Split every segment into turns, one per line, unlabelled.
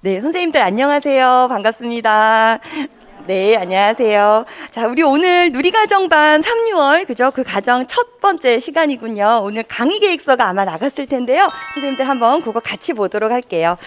네, 선생님들 안녕하세요. 반갑습니다. 네, 안녕하세요. 자, 우리 오늘 누리과정반 3, 6월, 그죠? 그 과정 첫 번째 시간이군요. 오늘 강의 계획서가 아마 나갔을 텐데요. 선생님들 한번 그거 같이 보도록 할게요.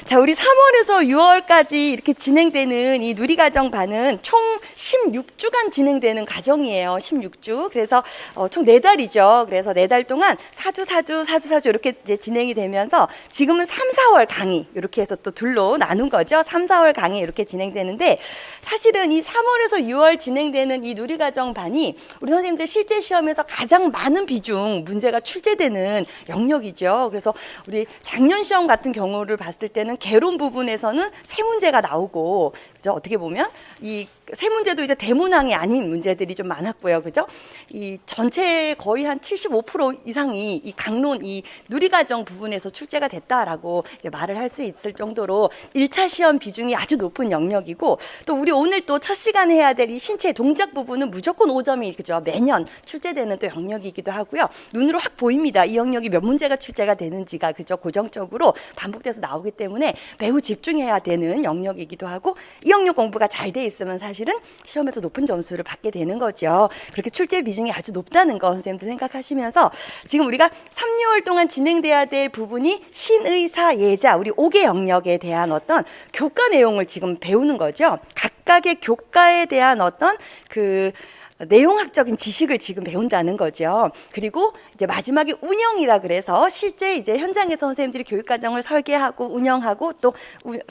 자, 우리 3월에서 6월까지 이렇게 진행되는 이 누리과정반은 총 16주간 진행되는 과정이에요. 16주. 그래서 총 4달이죠. 그래서 4달 동안 4주 이렇게 이제 진행이 되면서 지금은 3, 4월 강의 이렇게 해서 또 둘로 나눈 거죠. 3, 4월 강의 이렇게 진행되는데 사실은 이 3월에서 6월 진행되는 이 누리과정반이 우리 선생님들 실제 시험에서 가장 많은 비중 문제가 출제되는 영역이죠. 그래서 우리 작년 시험 같은 경우를 봤을 때는 개론 부분에서는 3문제가 나오고, 그죠? 어떻게 보면 이 세 문제도 이제 대문항이 아닌 문제들이 좀 많았고요. 그죠? 이 전체 거의 한 75% 이상이 이 강론, 이 누리과정 부분에서 출제가 됐다라고 이제 말을 할 수 있을 정도로 1차 시험 비중이 아주 높은 영역이고, 또 우리 오늘 또 첫 시간에 해야 될 이 신체 동작 부분은 무조건 5점이 그죠? 매년 출제되는 또 영역이기도 하고요. 눈으로 확 보입니다. 이 영역이 몇 문제가 출제가 되는지가 그죠? 고정적으로 반복돼서 나오기 때문에 매우 집중해야 되는 영역이기도 하고, 이 영역 공부가 잘 돼 있으면 사실은 시험에서 높은 점수를 받게 되는 거죠. 그렇게 출제 비중이 아주 높다는 거 선생님들 생각하시면서 지금 우리가 3, 6월 동안 진행돼야 될 부분이 신의사 예자 우리 5개 영역에 대한 어떤 교과 내용을 지금 배우는 거죠. 각각의 교과에 대한 어떤 그 내용학적인 지식을 지금 배운다는 거죠. 그리고 이제 마지막에 운영이라 그래서 실제 이제 현장에서 선생님들이 교육과정을 설계하고 운영하고 또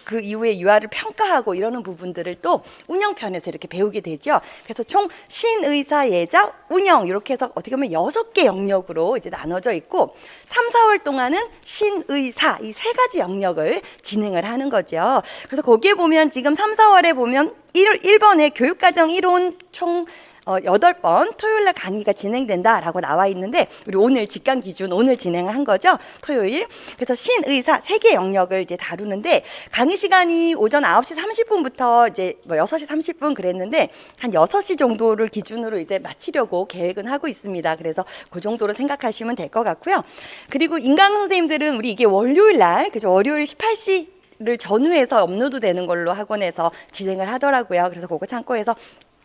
그 이후에 유아를 평가하고 이러는 부분들을 또 운영편에서 이렇게 배우게 되죠. 그래서 총 신의사 예자 운영 이렇게 해서 어떻게 보면 6개 영역으로 이제 나눠져 있고 3, 4월 동안은 신의사 이 3가지 영역을 진행을 하는 거죠. 그래서 거기에 보면 지금 3, 4월에 보면 1번에 교육과정 1론 총 8번 토요일 날 강의가 진행된다라고 나와 있는데, 우리 오늘 직강 기준 오늘 진행을 한 거죠. 토요일. 그래서 신의사 3개 영역을 이제 다루는데 강의 시간이 오전 9시 30분부터 이제 뭐 6시 30분 그랬는데 한 6시 정도를 기준으로 이제 마치려고 계획은 하고 있습니다. 그래서 그 정도로 생각하시면 될 것 같고요. 그리고 인강 선생님들은 우리 이게 월요일 날 그죠? 월요일 18시 를 전후해서 업로드 되는 걸로 학원에서 진행을 하더라고요. 그래서 그거 참고해서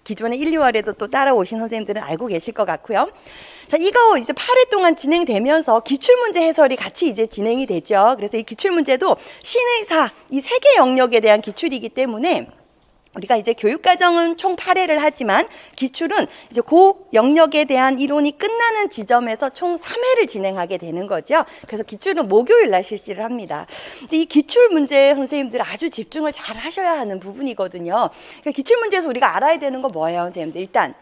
기존에 1, 2월에도 또 따라오신 선생님들은 알고 계실 것 같고요. 자, 이거 이제 8회 동안 진행되면서 기출문제 해설이 같이 이제 진행이 되죠. 그래서 이 기출문제도 신의사 이 3개 영역에 대한 기출이기 때문에 우리가 이제 교육과정은 총 8회를 하지만 기출은 이제 그 영역에 대한 이론이 끝나는 지점에서 총 3회를 진행하게 되는 거죠. 그래서 기출은 목요일 날 실시를 합니다. 근데 이 기출 문제에 선생님들 아주 집중을 잘 하셔야 하는 부분이거든요. 그러니까 기출 문제에서 우리가 알아야 되는 거 뭐예요, 선생님들? 일단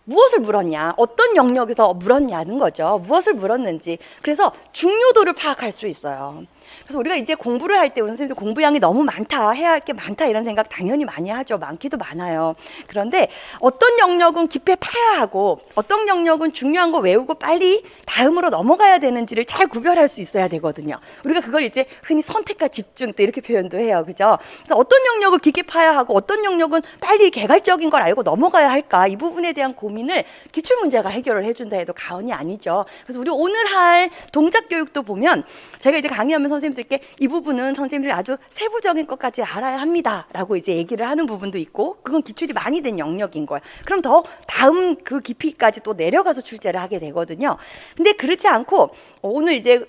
무엇을 물었냐, 어떤 영역에서 물었냐는 거죠. 무엇을 물었는지. 그래서 중요도를 파악할 수 있어요. 그래서 우리가 이제 공부를 할 때 우리 선생님들 공부량이 너무 많다, 해야 할 게 많다 이런 생각 당연히 많이 하죠. 많기도 많아요. 그런데 어떤 영역은 깊이 파야 하고 어떤 영역은 중요한 거 외우고 빨리 다음으로 넘어가야 되는지를 잘 구별할 수 있어야 되거든요. 우리가 그걸 이제 흔히 선택과 집중 또 이렇게 표현도 해요. 그죠? 그래서 어떤 영역을 깊게 파야 하고 어떤 영역은 빨리 개괄적인 걸 알고 넘어가야 할까, 이 부분에 대한 고민을 기출문제가 해결을 해준다 해도 과언이 아니죠. 그래서 우리 오늘 할 동작교육도 보면 제가 이제 강의하면서 선생님들께 이 부분은 선생님들이 아주 세부적인 것까지 알아야 합니다 라고 이제 얘기를 하는 부분도 있고, 그건 기출이 많이 된 영역인 거예요. 그럼 더 다음 그 깊이까지 또 내려가서 출제를 하게 되거든요. 근데 그렇지 않고 오늘 이제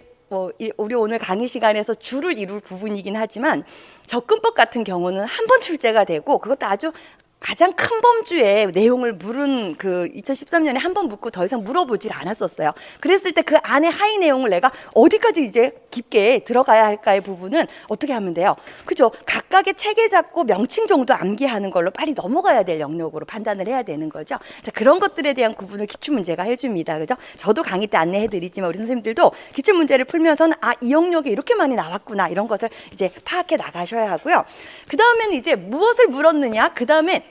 우리 오늘 강의 시간에서 주를 이룰 부분이긴 하지만 접근법 같은 경우는 한 번 출제가 되고 그것도 아주 가장 큰 범주의 내용을 물은 그 2013년에 한 번 묻고 더 이상 물어보질 않았었어요. 그랬을 때 그 안에 하위 내용을 내가 어디까지 이제 깊게 들어가야 할까의 부분은 어떻게 하면 돼요? 그죠? 각각의 체계 잡고 명칭 정도 암기하는 걸로 빨리 넘어가야 될 영역으로 판단을 해야 되는 거죠. 자, 그런 것들에 대한 구분을 기출문제가 해줍니다. 그죠? 저도 강의 때 안내해드리지만 우리 선생님들도 기출문제를 풀면서는 이 영역에 이렇게 많이 나왔구나 이런 것을 이제 파악해 나가셔야 하고요. 그 다음에는 이제 무엇을 물었느냐, 그 다음에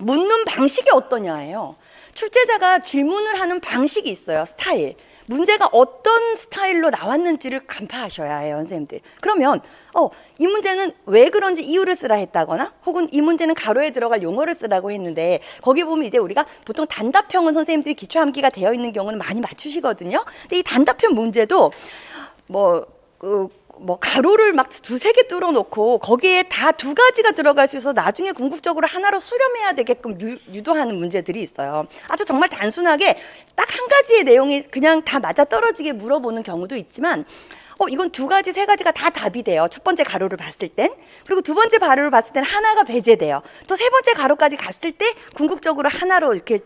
묻는 방식이 어떠냐예요. 출제자가 질문을 하는 방식이 있어요. 스타일. 문제가 어떤 스타일로 나왔는지를 간파하셔야 해요, 선생님들. 그러면 이 문제는 왜 그런지 이유를 쓰라 했다거나 혹은 이 문제는 가로에 들어갈 용어를 쓰라고 했는데 거기 보면 이제 우리가 보통 단답형은 선생님들이 기초암기가 되어 있는 경우는 많이 맞추시거든요. 근데 이 단답형 문제도 뭐 가로를 막 두세 개 뚫어 놓고 거기에 다 두 가지가 들어갈 수 있어서 나중에 궁극적으로 하나로 수렴해야 되게끔 유도하는 문제들이 있어요. 아주 정말 단순하게 딱 한 가지의 내용이 그냥 다 맞아떨어지게 물어보는 경우도 있지만 이건 두 가지, 세 가지가 다 답이 돼요. 첫 번째 가로를 봤을 땐. 그리고 두 번째 가로를 봤을 땐 하나가 배제돼요. 또 세 번째 가로까지 갔을 때 궁극적으로 하나로 이렇게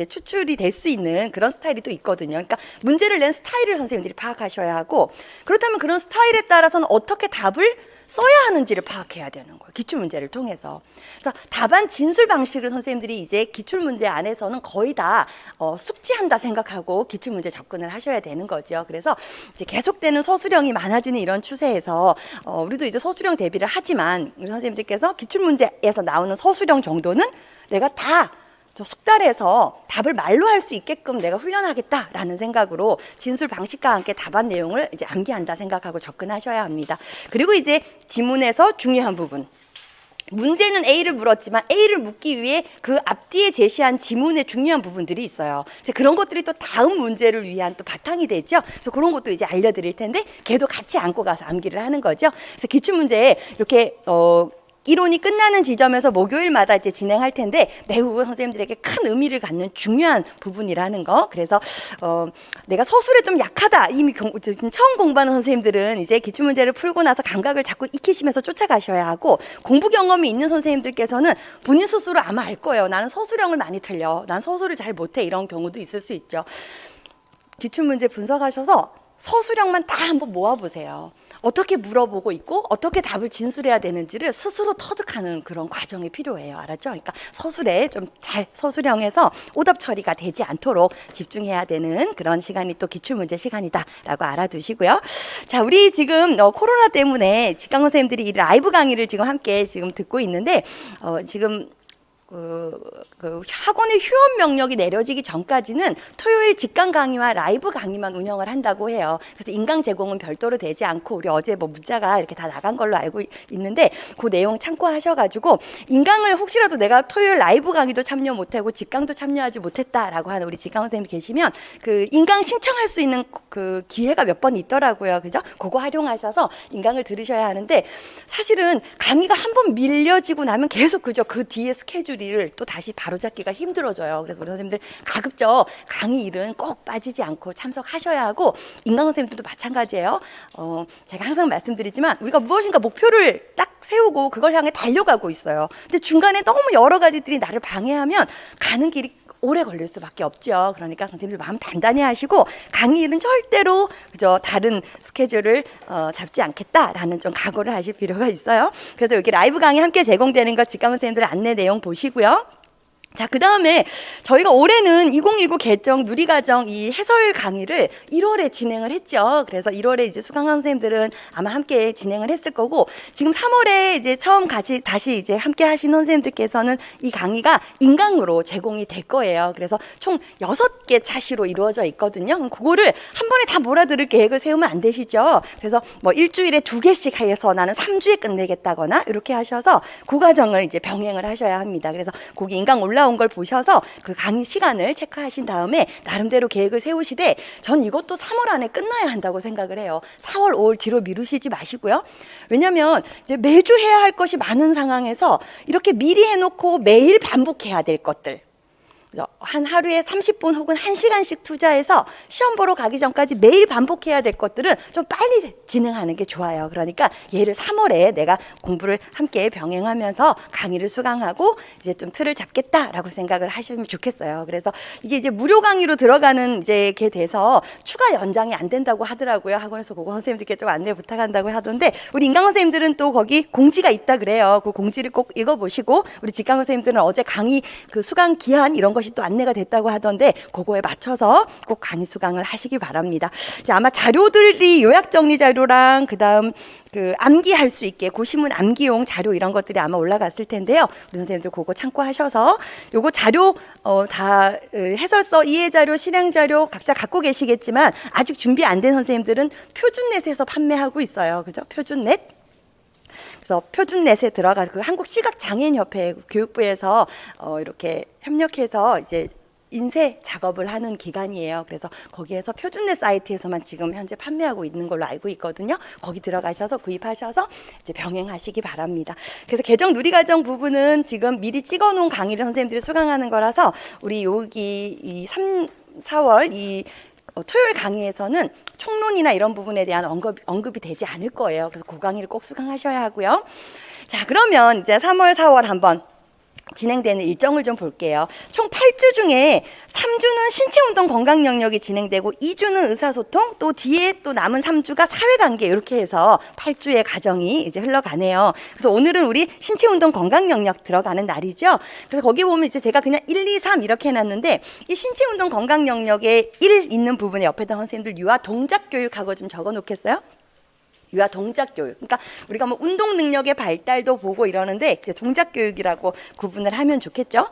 추출이 될 수 있는 그런 스타일이 또 있거든요. 그러니까 문제를 낸 스타일을 선생님들이 파악하셔야 하고, 그렇다면 그런 스타일에 따라서는 어떻게 답을 써야 하는지를 파악해야 되는 거예요. 기출문제를 통해서. 그래서 답안 진술 방식을 선생님들이 이제 기출문제 안에서는 거의 다 숙지한다 생각하고 기출문제 접근을 하셔야 되는 거죠. 그래서 이제 계속되는 서술형이 많아지는 이런 추세에서 우리도 이제 서술형 대비를 하지만 우리 선생님들께서 기출문제에서 나오는 서술형 정도는 내가 다 숙달해서 답을 말로 할 수 있게끔 내가 훈련하겠다라는 생각으로 진술 방식과 함께 답안 내용을 이제 암기한다 생각하고 접근하셔야 합니다. 그리고 이제 지문에서 중요한 부분. 문제는 A를 물었지만 A를 묻기 위해 그 앞뒤에 제시한 지문의 중요한 부분들이 있어요. 이제 그런 것들이 또 다음 문제를 위한 또 바탕이 되죠. 그래서 그런 것도 이제 알려드릴 텐데 걔도 같이 안고 가서 암기를 하는 거죠. 그래서 기출문제에 이렇게 이론이 끝나는 지점에서 목요일마다 이제 진행할 텐데 매우 선생님들에게 큰 의미를 갖는 중요한 부분이라는 거. 그래서 내가 서술에 좀 약하다, 이미 지금 처음 공부하는 선생님들은 이제 기출문제를 풀고 나서 감각을 자꾸 익히시면서 쫓아가셔야 하고, 공부 경험이 있는 선생님들께서는 본인 스스로 아마 알 거예요. 나는 서술형을 많이 틀려, 난 서술을 잘 못해, 이런 경우도 있을 수 있죠. 기출문제 분석하셔서 서술형만 다 한번 모아보세요. 어떻게 물어보고 있고 어떻게 답을 진술해야 되는지를 스스로 터득하는 그런 과정이 필요해요. 알았죠? 그러니까 서술에 좀 잘 서술형에서 오답 처리가 되지 않도록 집중해야 되는 그런 시간이 또 기출문제 시간이다라고 알아두시고요. 자, 우리 지금 코로나 때문에 직강 선생님들이 이 라이브 강의를 지금 함께 지금 듣고 있는데 지금 학원의 휴업 명령이 내려지기 전까지는 토요일 직강 강의와 라이브 강의만 운영을 한다고 해요. 그래서 인강 제공은 별도로 되지 않고, 우리 어제 뭐 문자가 이렇게 다 나간 걸로 알고 있는데 그 내용 참고하셔가지고, 인강을 혹시라도 내가 토요일 라이브 강의도 참여 못하고 직강도 참여하지 못했다라고 하는 우리 직강 선생님 계시면 그 인강 신청할 수 있는 그 기회가 몇 번 있더라고요. 그죠? 그거 활용하셔서 인강을 들으셔야 하는데, 사실은 강의가 한 번 밀려지고 나면 계속 그 뒤에 스케줄이 또 다시 바로잡기가 힘들어져요. 그래서 우리 선생님들 가급적 강의 일은 꼭 빠지지 않고 참석하셔야 하고, 인강 선생님들도 마찬가지예요. 제가 항상 말씀드리지만 우리가 무엇인가 목표를 딱 세우고 그걸 향해 달려가고 있어요. 근데 중간에 너무 여러 가지들이 나를 방해하면 가는 길이 오래 걸릴 수밖에 없죠. 그러니까 선생님들 마음 단단히 하시고, 강의는 절대로 다른 스케줄을 잡지 않겠다라는 좀 각오를 하실 필요가 있어요. 그래서 여기 라이브 강의 함께 제공되는 거 직강 선생님들 안내 내용 보시고요. 자, 그 다음에 저희가 올해는 2019 개정 누리과정 이 해설 강의를 1월에 진행을 했죠. 그래서 1월에 이제 수강한 선생님들은 아마 함께 진행을 했을 거고, 지금 3월에 이제 처음 다시 이제 함께 하신 선생님들께서는 이 강의가 인강으로 제공이 될 거예요. 그래서 총 6개 차시로 이루어져 있거든요. 그럼 그거를 한 번에 다 몰아들을 계획을 세우면 안 되시죠. 그래서 뭐 일주일에 2개씩 해서 나는 3주에 끝내겠다거나 이렇게 하셔서 그 과정을 이제 병행을 하셔야 합니다. 그래서 거기 인강 올라온 걸 보셔서 그 강의 시간을 체크하신 다음에 나름대로 계획을 세우시되, 전 이것도 3월 안에 끝나야 한다고 생각을 해요. 4월, 5월 뒤로 미루시지 마시고요. 왜냐하면 이제 매주 해야 할 것이 많은 상황에서 이렇게 미리 해놓고 매일 반복해야 될 것들, 한 하루에 30분 혹은 1시간씩 투자해서 시험 보러 가기 전까지 매일 반복해야 될 것들은 좀 빨리 진행하는 게 좋아요. 그러니까 얘를 3월에 내가 공부를 함께 병행하면서 강의를 수강하고 이제 좀 틀을 잡겠다라고 생각을 하시면 좋겠어요. 그래서 이게 이제 무료 강의로 들어가는 이제 게 돼서 추가 연장이 안 된다고 하더라고요. 학원에서 그거 선생님들께 좀 안내 부탁한다고 하던데, 우리 인강 선생님들은 또 거기 공지가 있다 그래요. 그 공지를 꼭 읽어보시고, 우리 직강 선생님들은 어제 강의 그 수강 기한 이런 것이 또 안내가 됐다고 하던데 그거에 맞춰서 꼭 강의 수강을 하시기 바랍니다. 이제 아마 자료들이 요약 정리 자료랑 그다음 그 암기할 수 있게 고시문 암기용 자료 이런 것들이 아마 올라갔을 텐데요. 우리 선생님들 그거 참고하셔서 요거 자료 다 해설서, 이해 자료, 실행 자료 각자 갖고 계시겠지만 아직 준비 안 된 선생님들은 표준넷에서 판매하고 있어요. 그죠? 표준넷. 그래서 표준넷에 들어가 그 한국시각장애인협회 교육부에서 이렇게 협력해서 이제 인쇄 작업을 하는 기간이에요. 그래서 거기에서 표준내 사이트에서만 지금 현재 판매하고 있는 걸로 알고 있거든요. 거기 들어가셔서 구입하셔서 이제 병행하시기 바랍니다. 그래서 개정 누리과정 부분은 지금 미리 찍어놓은 강의를 선생님들이 수강하는 거라서 우리 여기 이 4월 이 토요일 강의에서는 총론이나 이런 부분에 대한 언급이 되지 않을 거예요. 그래서 그 강의를 꼭 수강하셔야 하고요. 자, 그러면 이제 3월, 4월 한번 진행되는 일정을 좀 볼게요. 총 8주 중에 3주는 신체운동 건강 영역이 진행되고 2주는 의사소통, 또 뒤에 또 남은 3주가 사회관계, 이렇게 해서 8주의 과정이 이제 흘러가네요. 그래서 오늘은 우리 신체운동 건강 영역 들어가는 날이죠. 그래서 거기 보면 이제 제가 그냥 1, 2, 3 이렇게 해놨는데, 이 신체운동 건강 영역에 1 있는 부분에 옆에다 선생님들 유아 동작 교육하고 좀 적어 놓겠어요? 유아 동작 교육. 그러니까 우리가 뭐 운동 능력의 발달도 보고 이러는데 이제 동작 교육이라고 구분을 하면 좋겠죠.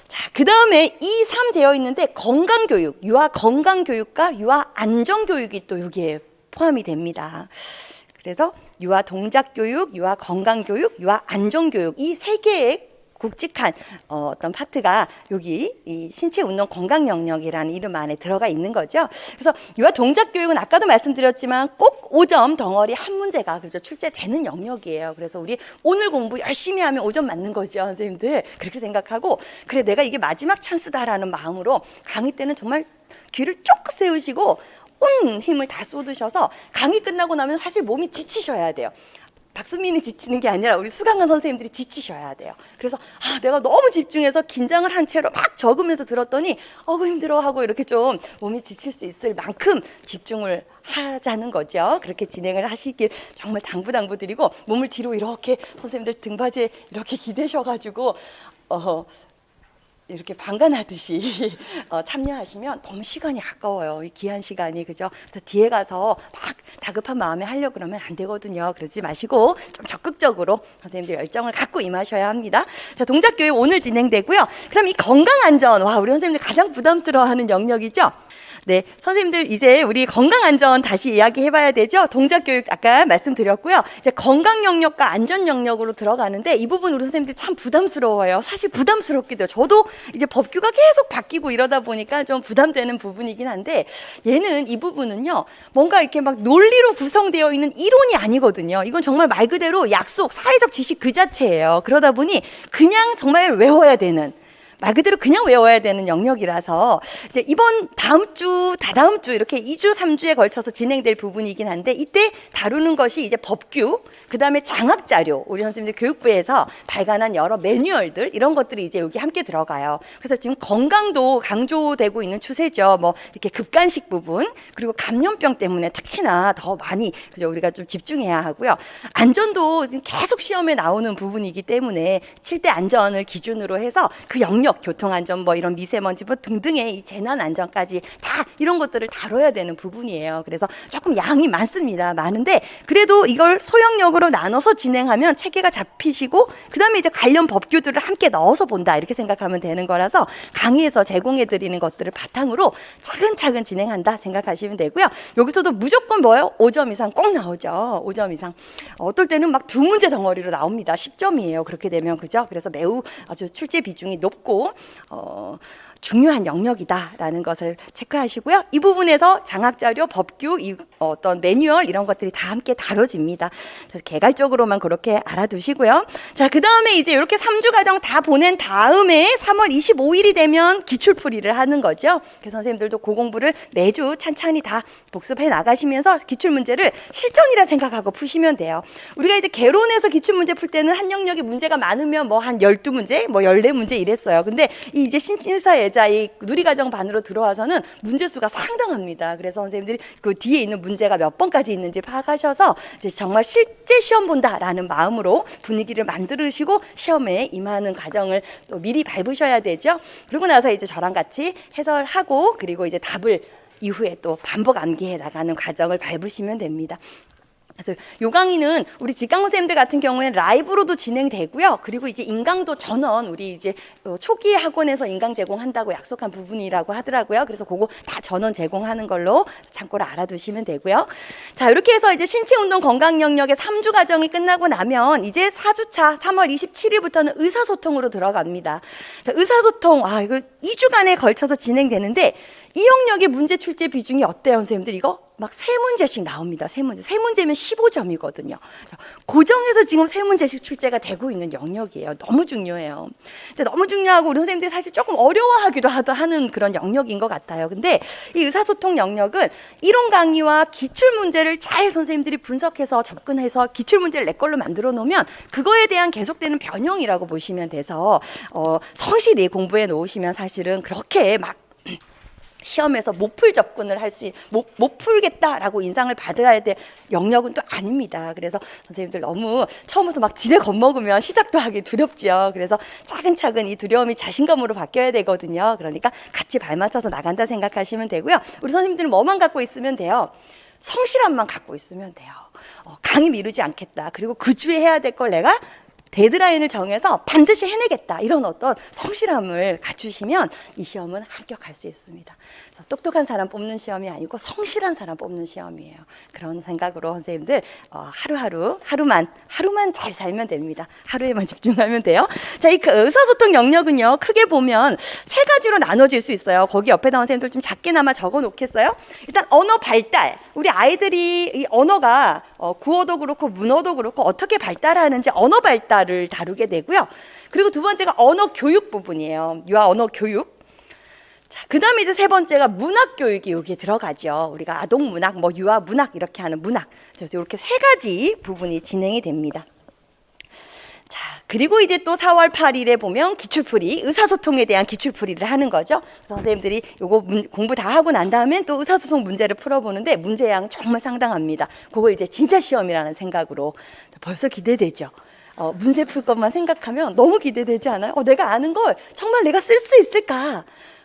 자, 그 다음에 2, 3 되어 있는데 건강 교육, 유아 건강 교육과 유아 안전 교육이 또 여기에 포함이 됩니다. 그래서 유아 동작 교육, 유아 건강 교육, 유아 안전 교육, 이 세 개의 굵직한 어떤 파트가 여기 이 신체 운동 건강 영역이라는 이름 안에 들어가 있는 거죠. 그래서 유아 동작 교육은 아까도 말씀드렸지만 꼭 5점 덩어리 한 문제가 그죠 출제되는 영역이에요. 그래서 우리 오늘 공부 열심히 하면 5점 맞는 거죠, 선생님들. 그렇게 생각하고, 그래 내가 이게 마지막 찬스다라는 마음으로 강의 때는 정말 귀를 쫑긋 세우시고 온 힘을 다 쏟으셔서 강의 끝나고 나면 사실 몸이 지치셔야 돼요. 박수민이 지치는 게 아니라 우리 수강한 선생님들이 지치셔야 돼요. 그래서 내가 너무 집중해서 긴장을 한 채로 막 적으면서 들었더니 힘들어 하고 이렇게 좀 몸이 지칠 수 있을 만큼 집중을 하자는 거죠. 그렇게 진행을 하시길 정말 당부드리고, 몸을 뒤로 이렇게 선생님들 등받이에 이렇게 기대셔가지고 이렇게 방관하듯이 참여하시면 너무 시간이 아까워요. 이 귀한 시간이, 그죠? 그래서 뒤에 가서 막 다급한 마음에 하려고 그러면 안 되거든요. 그러지 마시고 좀 적극적으로 선생님들 열정을 갖고 임하셔야 합니다. 자, 동작교육 오늘 진행되고요. 그다음 이 건강안전, 우리 선생님들 가장 부담스러워하는 영역이죠. 네, 선생님들 이제 우리 건강안전 다시 이야기해봐야 되죠. 동작교육 아까 말씀드렸고요. 이제 건강 영역과 안전 영역으로 들어가는데 이 부분 우리 선생님들 참 부담스러워요. 사실 부담스럽기도 해요. 저도 이제 법규가 계속 바뀌고 이러다 보니까 좀 부담되는 부분이긴 한데, 얘는 이 부분은요 뭔가 이렇게 막 논리로 구성되어 있는 이론이 아니거든요. 이건 정말 말 그대로 약속, 사회적 지식 그 자체예요. 그러다 보니 그냥 정말 외워야 되는, 말 그대로 그냥 외워야 되는 영역이라서 이제 이번 다음 주, 다다음 주 이렇게 2주, 3주에 걸쳐서 진행될 부분이긴 한데, 이때 다루는 것이 이제 법규, 그 다음에 장학 자료, 우리 선생님들 교육부에서 발간한 여러 매뉴얼들, 이런 것들이 이제 여기 함께 들어가요. 그래서 지금 건강도 강조되고 있는 추세죠. 뭐 이렇게 급간식 부분, 그리고 감염병 때문에 특히나 더 많이 그죠 우리가 좀 집중해야 하고요. 안전도 지금 계속 시험에 나오는 부분이기 때문에 7대 안전을 기준으로 해서 그 영역, 교통안전, 뭐 이런 미세먼지 뭐 등등의 이 재난안전까지 다 이런 것들을 다뤄야 되는 부분이에요. 그래서 조금 양이 많습니다. 많은데 그래도 이걸 소영역으로 나눠서 진행하면 체계가 잡히시고, 그 다음에 이제 관련 법규들을 함께 넣어서 본다, 이렇게 생각하면 되는 거라서 강의에서 제공해드리는 것들을 바탕으로 차근차근 진행한다 생각하시면 되고요. 여기서도 무조건 뭐예요? 5점 이상 꼭 나오죠. 5점 이상. 어떨 때는 막 2문제 덩어리로 나옵니다. 10점이에요. 그렇게 되면, 그죠? 그래서 매우 아주 출제 비중이 높고 중요한 영역이다라는 것을 체크하시고요. 이 부분에서 장학자료, 법규, 어떤 매뉴얼 이런 것들이 다 함께 다뤄집니다. 그래서 개괄적으로만 그렇게 알아두시고요. 자, 그 다음에 이제 이렇게 3주 과정 다 보낸 다음에 3월 25일이 되면 기출풀이를 하는 거죠. 그래서 선생님들도 그 공부를 매주 찬찬히 다 복습해 나가시면서 기출문제를 실전이라 생각하고 푸시면 돼요. 우리가 이제 개론에서 기출문제 풀 때는 한 영역에 문제가 많으면 뭐 한 12문제, 뭐 14문제 이랬어요. 근데 이제 신진사예자 이 누리과정 반으로 들어와서는 문제수가 상당합니다. 그래서 선생님들이 그 뒤에 있는 문제가 몇 번까지 있는지 파악하셔서 이제 정말 실제 시험 본다라는 마음으로 분위기를 만드시고 시험에 임하는 과정을 또 미리 밟으셔야 되죠. 그리고 나서 이제 저랑 같이 해설하고, 그리고 이제 답을 이후에 또 반복 암기해 나가는 과정을 밟으시면 됩니다. 그래서 요 강의는 우리 직강 선생님들 같은 경우에는 라이브로도 진행되고요. 그리고 이제 인강도 전원 우리 이제 초기 학원에서 인강 제공한다고 약속한 부분이라고 하더라고요. 그래서 그거 다 전원 제공하는 걸로 참고로 알아두시면 되고요. 자, 이렇게 해서 이제 신체 운동 건강 영역의 3주 과정이 끝나고 나면 이제 4주차 3월 27일부터는 의사소통으로 들어갑니다. 의사소통, 이거 2주간에 걸쳐서 진행되는데 이 영역의 문제 출제 비중이 어때요, 선생님들? 이거 막 세 문제씩 나옵니다. 세 문제. 세 문제면 15점이거든요. 고정해서 지금 세 문제씩 출제가 되고 있는 영역이에요. 너무 중요해요. 근데 너무 중요하고 우리 선생님들이 사실 조금 어려워하기도 하는 그런 영역인 것 같아요. 근데 이 의사소통 영역은 이론 강의와 기출 문제를 잘 선생님들이 분석해서 접근해서 기출 문제를 내 걸로 만들어 놓으면 그거에 대한 계속되는 변형이라고 보시면 돼서 성실히 공부해 놓으시면 사실은 그렇게 막 시험에서 못 풀 접근을 못 풀겠다라고 인상을 받아야 될 영역은 또 아닙니다. 그래서 선생님들 너무 처음부터 막 지레 겁먹으면 시작도 하기 두렵죠. 그래서 차근차근 이 두려움이 자신감으로 바뀌어야 되거든요. 그러니까 같이 발맞춰서 나간다 생각하시면 되고요. 우리 선생님들은 뭐만 갖고 있으면 돼요? 성실함만 갖고 있으면 돼요. 강의 미루지 않겠다. 그리고 그 주에 해야 될 걸 내가 데드라인을 정해서 반드시 해내겠다. 이런 어떤 성실함을 갖추시면 이 시험은 합격할 수 있습니다. 그래서 똑똑한 사람 뽑는 시험이 아니고 성실한 사람 뽑는 시험이에요. 그런 생각으로 선생님들 하루만 잘 살면 됩니다. 하루에만 집중하면 돼요. 자, 이 의사소통 영역은요, 크게 보면 세 가지로 나눠질 수 있어요. 거기 옆에다 선생님들 좀 작게나마 적어 놓겠어요? 일단 언어 발달. 우리 아이들이 이 언어가 구어도 그렇고 문어도 그렇고 어떻게 발달하는지 언어 발달을 다루게 되고요. 그리고 두 번째가 언어 교육 부분이에요. 유아 언어 교육. 자, 그 다음에 이제 세 번째가 문학 교육이 여기에 들어가죠. 우리가 아동 문학, 유아 문학 이렇게 하는 문학. 그래서 이렇게 세 가지 부분이 진행이 됩니다. 자, 그리고 이제 또 4월 8일에 보면 기출풀이, 의사소통에 대한 기출풀이를 하는 거죠. 그래서 선생님들이 요거 공부 다 하고 난 다음엔 또 의사소통 문제를 풀어보는데 문제양 정말 상당합니다. 그거 이제 진짜 시험이라는 생각으로 벌써 기대되죠. 문제 풀 것만 생각하면 너무 기대되지 않아요? 내가 아는 걸 정말 내가 쓸 수 있을까?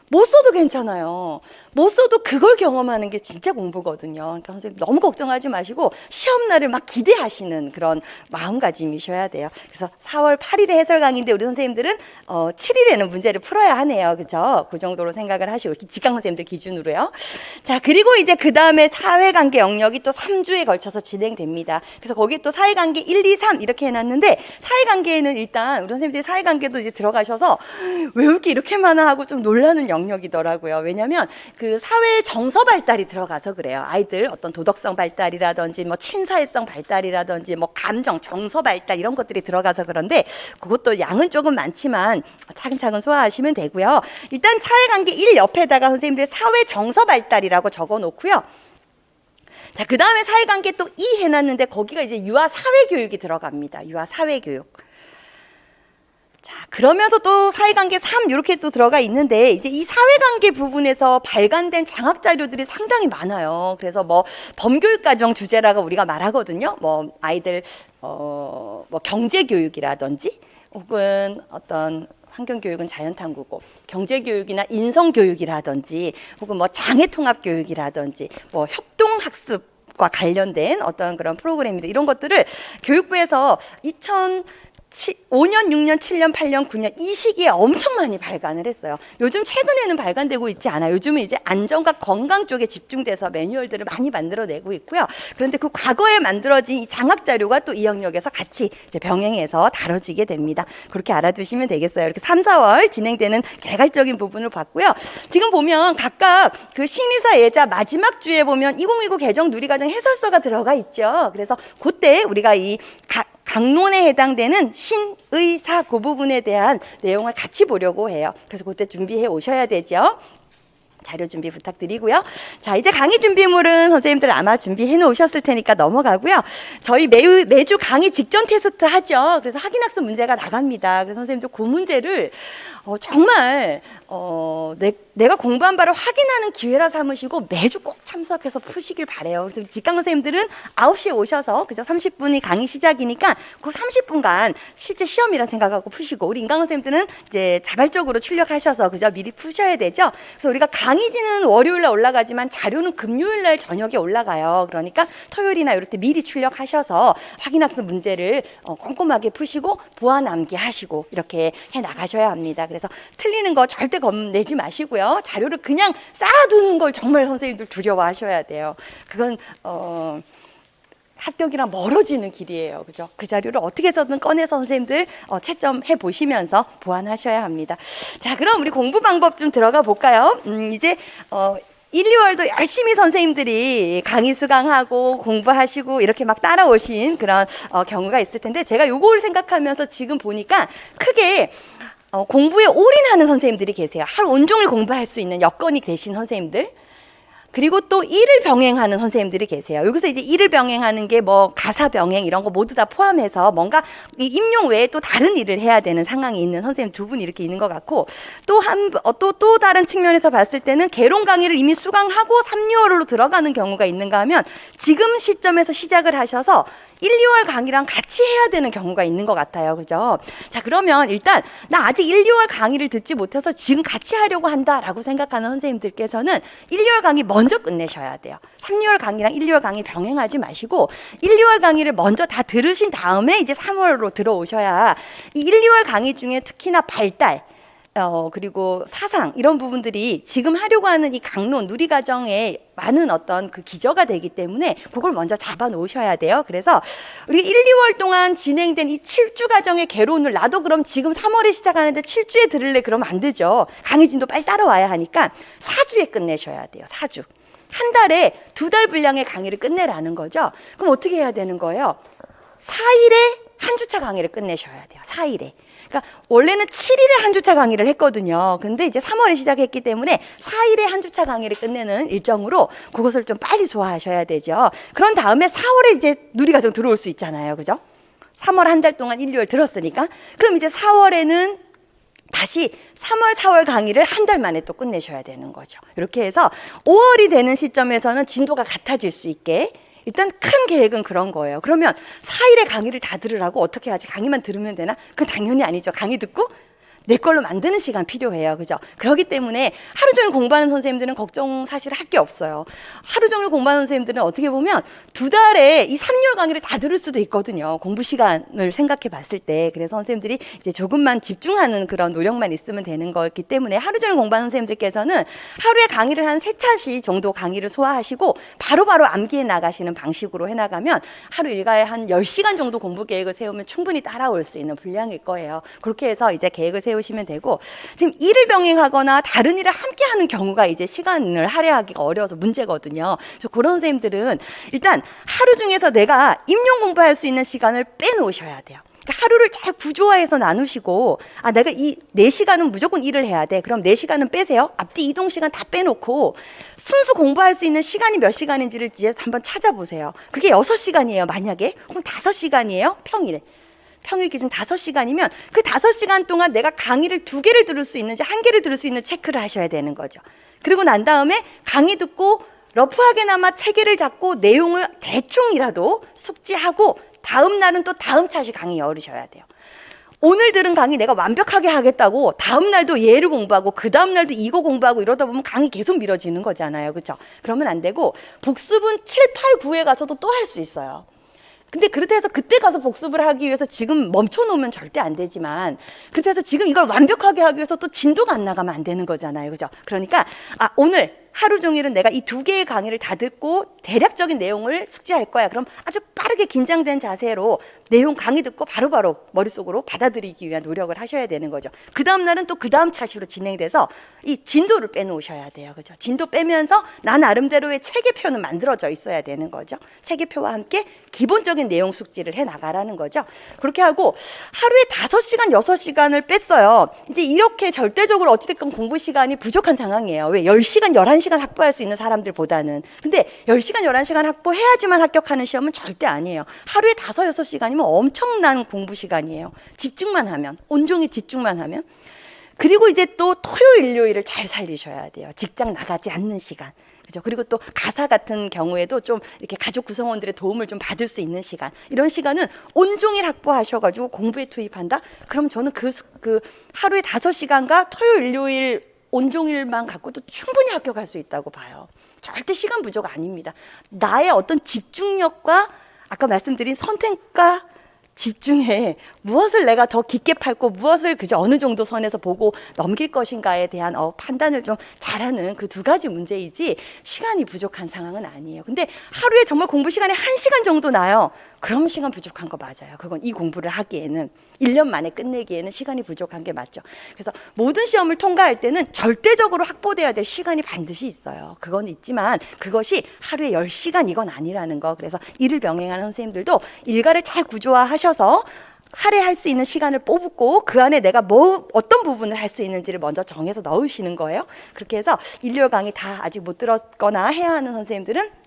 못 써도 괜찮아요. 못 써도 그걸 경험하는 게 진짜 공부거든요. 그러니까 선생님 너무 걱정하지 마시고 시험날을 막 기대하시는 그런 마음가짐이셔야 돼요. 그래서 4월 8일에 해설 강의인데 우리 선생님들은 7일에는 문제를 풀어야 하네요. 그렇죠? 그 정도로 생각을 하시고 직강 선생님들 기준으로요. 자, 그리고 이제 그 다음에 사회관계 영역이 또 3주에 걸쳐서 진행됩니다. 그래서 거기 또 사회관계 1, 2, 3 이렇게 해놨는데 사회관계에는 일단 우리 선생님들이 사회관계도 이제 들어가셔서 왜 이렇게 많아 하고 좀 놀라는 영역이더라고요. 왜냐하면 그 사회 정서 발달이 들어가서 그래요. 아이들 어떤 도덕성 발달이라든지 친사회성 발달이라든지 감정 정서 발달 이런 것들이 들어가서 그런데 그것도 양은 조금 많지만 차근차근 소화하시면 되고요. 일단 사회관계 1 옆에다가 선생님들 사회 정서 발달이라고 적어 놓고요. 자, 그 다음에 사회관계 또 2 해놨는데 거기가 이제 유아 사회교육이 들어갑니다. 유아 사회교육. 자, 그러면서 또 사회관계 3 이렇게 또 들어가 있는데 이제 이 사회관계 부분에서 발간된 장학 자료들이 상당히 많아요. 그래서 범교육과정 주제라고 우리가 말하거든요. 아이들 경제교육이라든지 혹은 어떤 환경교육은 자연탐구고 경제교육이나 인성교육이라든지 혹은 장애통합교육이라든지 협동학습과 관련된 어떤 그런 프로그램이나 이런 것들을 교육부에서 5년, 6년, 7년, 8년, 9년 이 시기에 엄청 많이 발간을 했어요. 요즘 최근에는 발간되고 있지 않아요. 요즘은 이제 안전과 건강 쪽에 집중돼서 매뉴얼들을 많이 만들어내고 있고요. 그런데 그 과거에 만들어진 이 장학 자료가 또 이 영역에서 같이 이제 병행해서 다뤄지게 됩니다. 그렇게 알아두시면 되겠어요. 이렇게 3, 4월 진행되는 개괄적인 부분을 봤고요. 지금 보면 각각 그 신의사 예자 마지막 주에 보면 2019 개정 누리과정 해설서가 들어가 있죠. 그래서 그때 우리가 이 강론에 해당되는 신의사 그 부분에 대한 내용을 같이 보려고 해요. 그래서 그때 준비해 오셔야 되죠. 자료 준비 부탁드리고요. 자, 이제 강의 준비물은 선생님들 아마 준비해 놓으셨을 테니까 넘어가고요. 저희 매주 강의 직전 테스트 하죠. 그래서 확인학습 문제가 나갑니다. 그래서 선생님들 그 문제를 정말 내가 공부한 바를 확인하는 기회라 삼으시고 매주 꼭 참석해서 푸시길 바래요. 그래서 직강 선생님들은 9시에 오셔서 그죠? 30분이 강의 시작이니까 그 30분간 실제 시험이라 생각하고 푸시고, 우리 인강 선생님들은 이제 자발적으로 출력하셔서 그죠? 미리 푸셔야 되죠. 그래서 우리가 강의지는 월요일 날 올라가지만 자료는 금요일 날 저녁에 올라가요. 그러니까 토요일이나 이럴 때 미리 출력하셔서 확인학습 문제를 꼼꼼하게 푸시고 보완 암기하시고 이렇게 해 나가셔야 합니다. 그래서 틀리는 거 절대 겁내지 마시고요. 자료를 그냥 쌓아두는 걸 정말 선생님들 두려워하셔야 돼요. 그건 합격이랑 멀어지는 길이에요. 그죠? 그 자료를 어떻게 해서든 꺼내서 선생님들 채점해 보시면서 보완하셔야 합니다. 자, 그럼 우리 공부 방법 좀 들어가 볼까요? 이제 1, 2월도 열심히 선생님들이 강의 수강하고 공부하시고 이렇게 막 따라오신 그런 경우가 있을 텐데, 제가 요걸 생각하면서 지금 보니까 크게 공부에 올인하는 선생님들이 계세요. 하루 온종일 공부할 수 있는 여건이 되신 선생님들. 그리고 또 일을 병행하는 선생님들이 계세요. 여기서 이제 일을 병행하는 게 뭐 가사 병행 이런 거 모두 다 포함해서 뭔가 임용 외에 또 다른 일을 해야 되는 상황이 있는 선생님 두 분이 이렇게 있는 것 같고, 또 다른 측면에서 봤을 때는 개론 강의를 이미 수강하고 3, 6월로 들어가는 경우가 있는가 하면 지금 시점에서 시작을 하셔서 1, 2월 강의랑 같이 해야 되는 경우가 있는 것 같아요. 그죠? 자, 그러면 일단 나 아직 1, 2월 강의를 듣지 못해서 지금 같이 하려고 한다라고 생각하는 선생님들께서는 1, 2월 강의 먼저 끝내셔야 돼요. 3, 6월 강의랑 1, 2월 강의 병행하지 마시고 1, 2월 강의를 먼저 다 들으신 다음에 이제 3월로 들어오셔야 이 1, 2월 강의 중에 특히나 발달 그리고 사상 이런 부분들이 지금 하려고 하는 이 강론 누리과정에 많은 어떤 그 기저가 되기 때문에 그걸 먼저 잡아 놓으셔야 돼요. 그래서 우리 1, 2월 동안 진행된 이 7주 과정의 개론을 나도 그럼 지금 3월에 시작하는데 7주에 들을래? 그러면 안 되죠. 강의진도 빨리 따라와야 하니까 4주에 끝내셔야 돼요. 4주. 한 달에 2달 분량의 강의를 끝내라는 거죠. 그럼 어떻게 해야 되는 거예요? 4일에 한 주차 강의를 끝내셔야 돼요. 4일에. 그러니까 원래는 7일에 한 주차 강의를 했거든요. 근데 이제 3월에 시작했기 때문에 4일에 한 주차 강의를 끝내는 일정으로 그것을 좀 빨리 소화하셔야 되죠. 그런 다음에 4월에 이제 누리과정 들어올 수 있잖아요. 그죠? 3월 한 달 동안 1, 2월 들었으니까. 그럼 이제 4월에는 다시 3월, 4월 강의를 한 달 만에 또 끝내셔야 되는 거죠. 이렇게 해서 5월이 되는 시점에서는 진도가 같아질 수 있게 일단 큰 계획은 그런 거예요. 그러면 4일에 강의를 다 들으라고 어떻게 하지? 강의만 들으면 되나? 그건 당연히 아니죠. 강의 듣고 내 걸로 만드는 시간 필요해요. 그죠? 그렇기 때문에 하루 종일 공부하는 선생님들은 걱정 사실 할 게 없어요. 하루 종일 공부하는 선생님들은 어떻게 보면 2달에 이 3개월 강의를 다 들을 수도 있거든요. 공부 시간을 생각해 봤을 때. 그래서 선생님들이 이제 조금만 집중하는 그런 노력만 있으면 되는 거기 때문에 하루 종일 공부하는 선생님들께서는 하루에 강의를 한 3차시 정도 강의를 소화하시고 바로바로 암기해 나가시는 방식으로 해 나가면 하루 일과에 한 10시간 정도 공부 계획을 세우면 충분히 따라올 수 있는 분량일 거예요. 그렇게 해서 이제 계획을 세우시면 되고, 지금 일을 병행하거나 다른 일을 함께 하는 경우가 이제 시간을 할애하기가 어려워서 문제거든요. 그래서 그런 선생님들은 일단 하루 중에서 내가 임용 공부할 수 있는 시간을 빼놓으셔야 돼요. 그러니까 하루를 잘 구조화해서 나누시고, 내가 이 4시간은 무조건 일을 해야 돼. 그럼 4시간은 빼세요. 앞뒤 이동 시간 다 빼놓고 순수 공부할 수 있는 시간이 몇 시간인지를 이제 한번 찾아보세요. 그게 6시간이에요. 만약에. 그럼 5시간이에요. 평일 기준 5시간이면 그 5시간 동안 내가 강의를 2개를 들을 수 있는지 1개를 들을 수 있는 체크를 하셔야 되는 거죠. 그리고 난 다음에 강의 듣고 러프하게나마 체계를 잡고 내용을 대충이라도 숙지하고 다음 날은 또 다음 차시 강의 열으셔야 돼요. 오늘 들은 강의 내가 완벽하게 하겠다고 다음 날도 얘를 공부하고 그 다음 날도 이거 공부하고 이러다 보면 강의 계속 미뤄지는 거잖아요. 그렇죠? 그러면 안 되고 복습은 7, 8, 9에 가서도 또 할 수 있어요. 근데 그렇다 해서 그때 가서 복습을 하기 위해서 지금 멈춰놓으면 절대 안 되지만, 그렇다 해서 지금 이걸 완벽하게 하기 위해서 또 진도가 안 나가면 안 되는 거잖아요. 그죠? 그러니까 오늘 하루 종일은 내가 이 2개의 강의를 다 듣고 대략적인 내용을 숙지할 거야. 그럼 아주 빠르게 긴장된 자세로 내용 강의 듣고 바로바로 머릿속으로 받아들이기 위한 노력을 하셔야 되는 거죠. 그 다음 날은 또 그 다음 차시로 진행돼서 이 진도를 빼놓으셔야 돼요. 그죠? 진도 빼면서 나 나름대로의 체계표는 만들어져 있어야 되는 거죠. 체계표와 함께 기본적인 내용 숙지를 해 나가라는 거죠. 그렇게 하고 하루에 5시간, 6시간을 뺐어요. 이제 이렇게 절대적으로 어찌됐건 공부 시간이 부족한 상황이에요. 왜? 10시간, 11시간 확보할 수 있는 사람들보다는. 근데 10시간, 11시간 확보해야지만 합격하는 시험은 절대 아니에요. 하루에 5, 6시간이면 엄청난 공부 시간이에요. 집중만 하면, 온종일 집중만 하면. 그리고 이제 또 토요일, 일요일을 잘 살리셔야 돼요. 직장 나가지 않는 시간. 그죠? 그리고 또 가사 같은 경우에도 좀 이렇게 가족 구성원들의 도움을 좀 받을 수 있는 시간. 이런 시간은 온종일 확보하셔가지고 공부에 투입한다? 그럼 저는 그 하루에 5시간과 토요일, 일요일 온종일만 갖고도 충분히 학교 갈 수 있다고 봐요. 절대 시간 부족 아닙니다. 나의 어떤 집중력과 아까 말씀드린 선택과 집중해 무엇을 내가 더 깊게 팔고 무엇을 그저 어느 정도 선에서 보고 넘길 것인가에 대한 판단을 좀 잘하는 그 2가지 문제이지 시간이 부족한 상황은 아니에요. 근데 하루에 정말 공부 시간에 1시간 정도 나요. 그럼 시간 부족한 거 맞아요. 그건 이 공부를 하기에는 1년 만에 끝내기에는 시간이 부족한 게 맞죠. 그래서 모든 시험을 통과할 때는 절대적으로 확보돼야 될 시간이 반드시 있어요. 그건 있지만 그것이 하루에 10시간 이건 아니라는 거. 그래서 이를 병행하는 선생님들도 일과를 잘 구조화하셔서 할애할 수 있는 시간을 뽑고 그 안에 내가 어떤 부분을 할 수 있는지를 먼저 정해서 넣으시는 거예요. 그렇게 해서 일요일 강의 다 아직 못 들었거나 해야 하는 선생님들은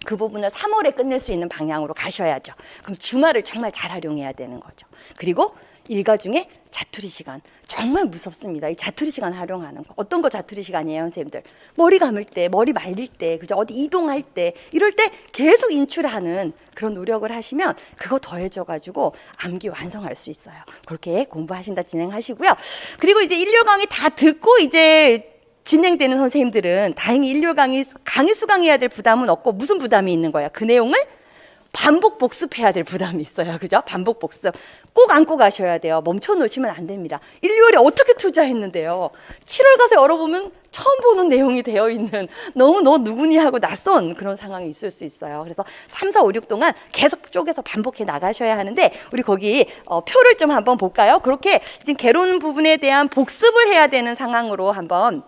그 부분을 3월에 끝낼 수 있는 방향으로 가셔야죠. 그럼 주말을 정말 잘 활용해야 되는 거죠. 그리고 일과 중에 자투리 시간 정말 무섭습니다. 이 자투리 시간 활용하는 거. 어떤 거 자투리 시간이에요, 선생님들? 머리 감을 때, 머리 말릴 때, 그죠? 어디 이동할 때, 이럴 때 계속 인출하는 그런 노력을 하시면 그거 더해져가지고 암기 완성할 수 있어요. 그렇게 공부하신다 진행하시고요. 그리고 이제 일요 강의 다 듣고 이제 진행되는 선생님들은 다행히 일요 강의 수강해야 될 부담은 없고 무슨 부담이 있는 거야? 그 내용을 반복 복습해야 될 부담이 있어요. 그죠? 반복 복습. 꼭 안고 가셔야 돼요. 멈춰 놓으시면 안 됩니다. 일요일에 어떻게 투자했는데요? 7월 가서 열어보면 처음 보는 내용이 되어 있는 너무 누구니 하고 낯선 그런 상황이 있을 수 있어요. 그래서 3, 4, 5, 6 동안 계속 쪼개서 반복해 나가셔야 하는데 우리 거기 표를 좀 한번 볼까요? 그렇게 지금 개론 부분에 대한 복습을 해야 되는 상황으로 한번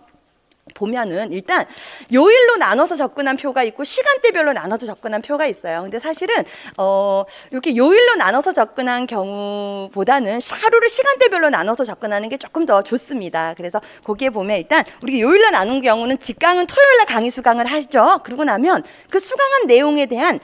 보면은 일단 요일로 나눠서 접근한 표가 있고 시간대별로 나눠서 접근한 표가 있어요. 근데 사실은 이렇게 요일로 나눠서 접근한 경우보다는 하루를 시간대별로 나눠서 접근하는 게 조금 더 좋습니다. 그래서 거기에 보면 일단 우리가 요일로 나눈 경우는 직강은 토요일날 강의 수강을 하죠. 그러고 나면 그 수강한 내용에 대한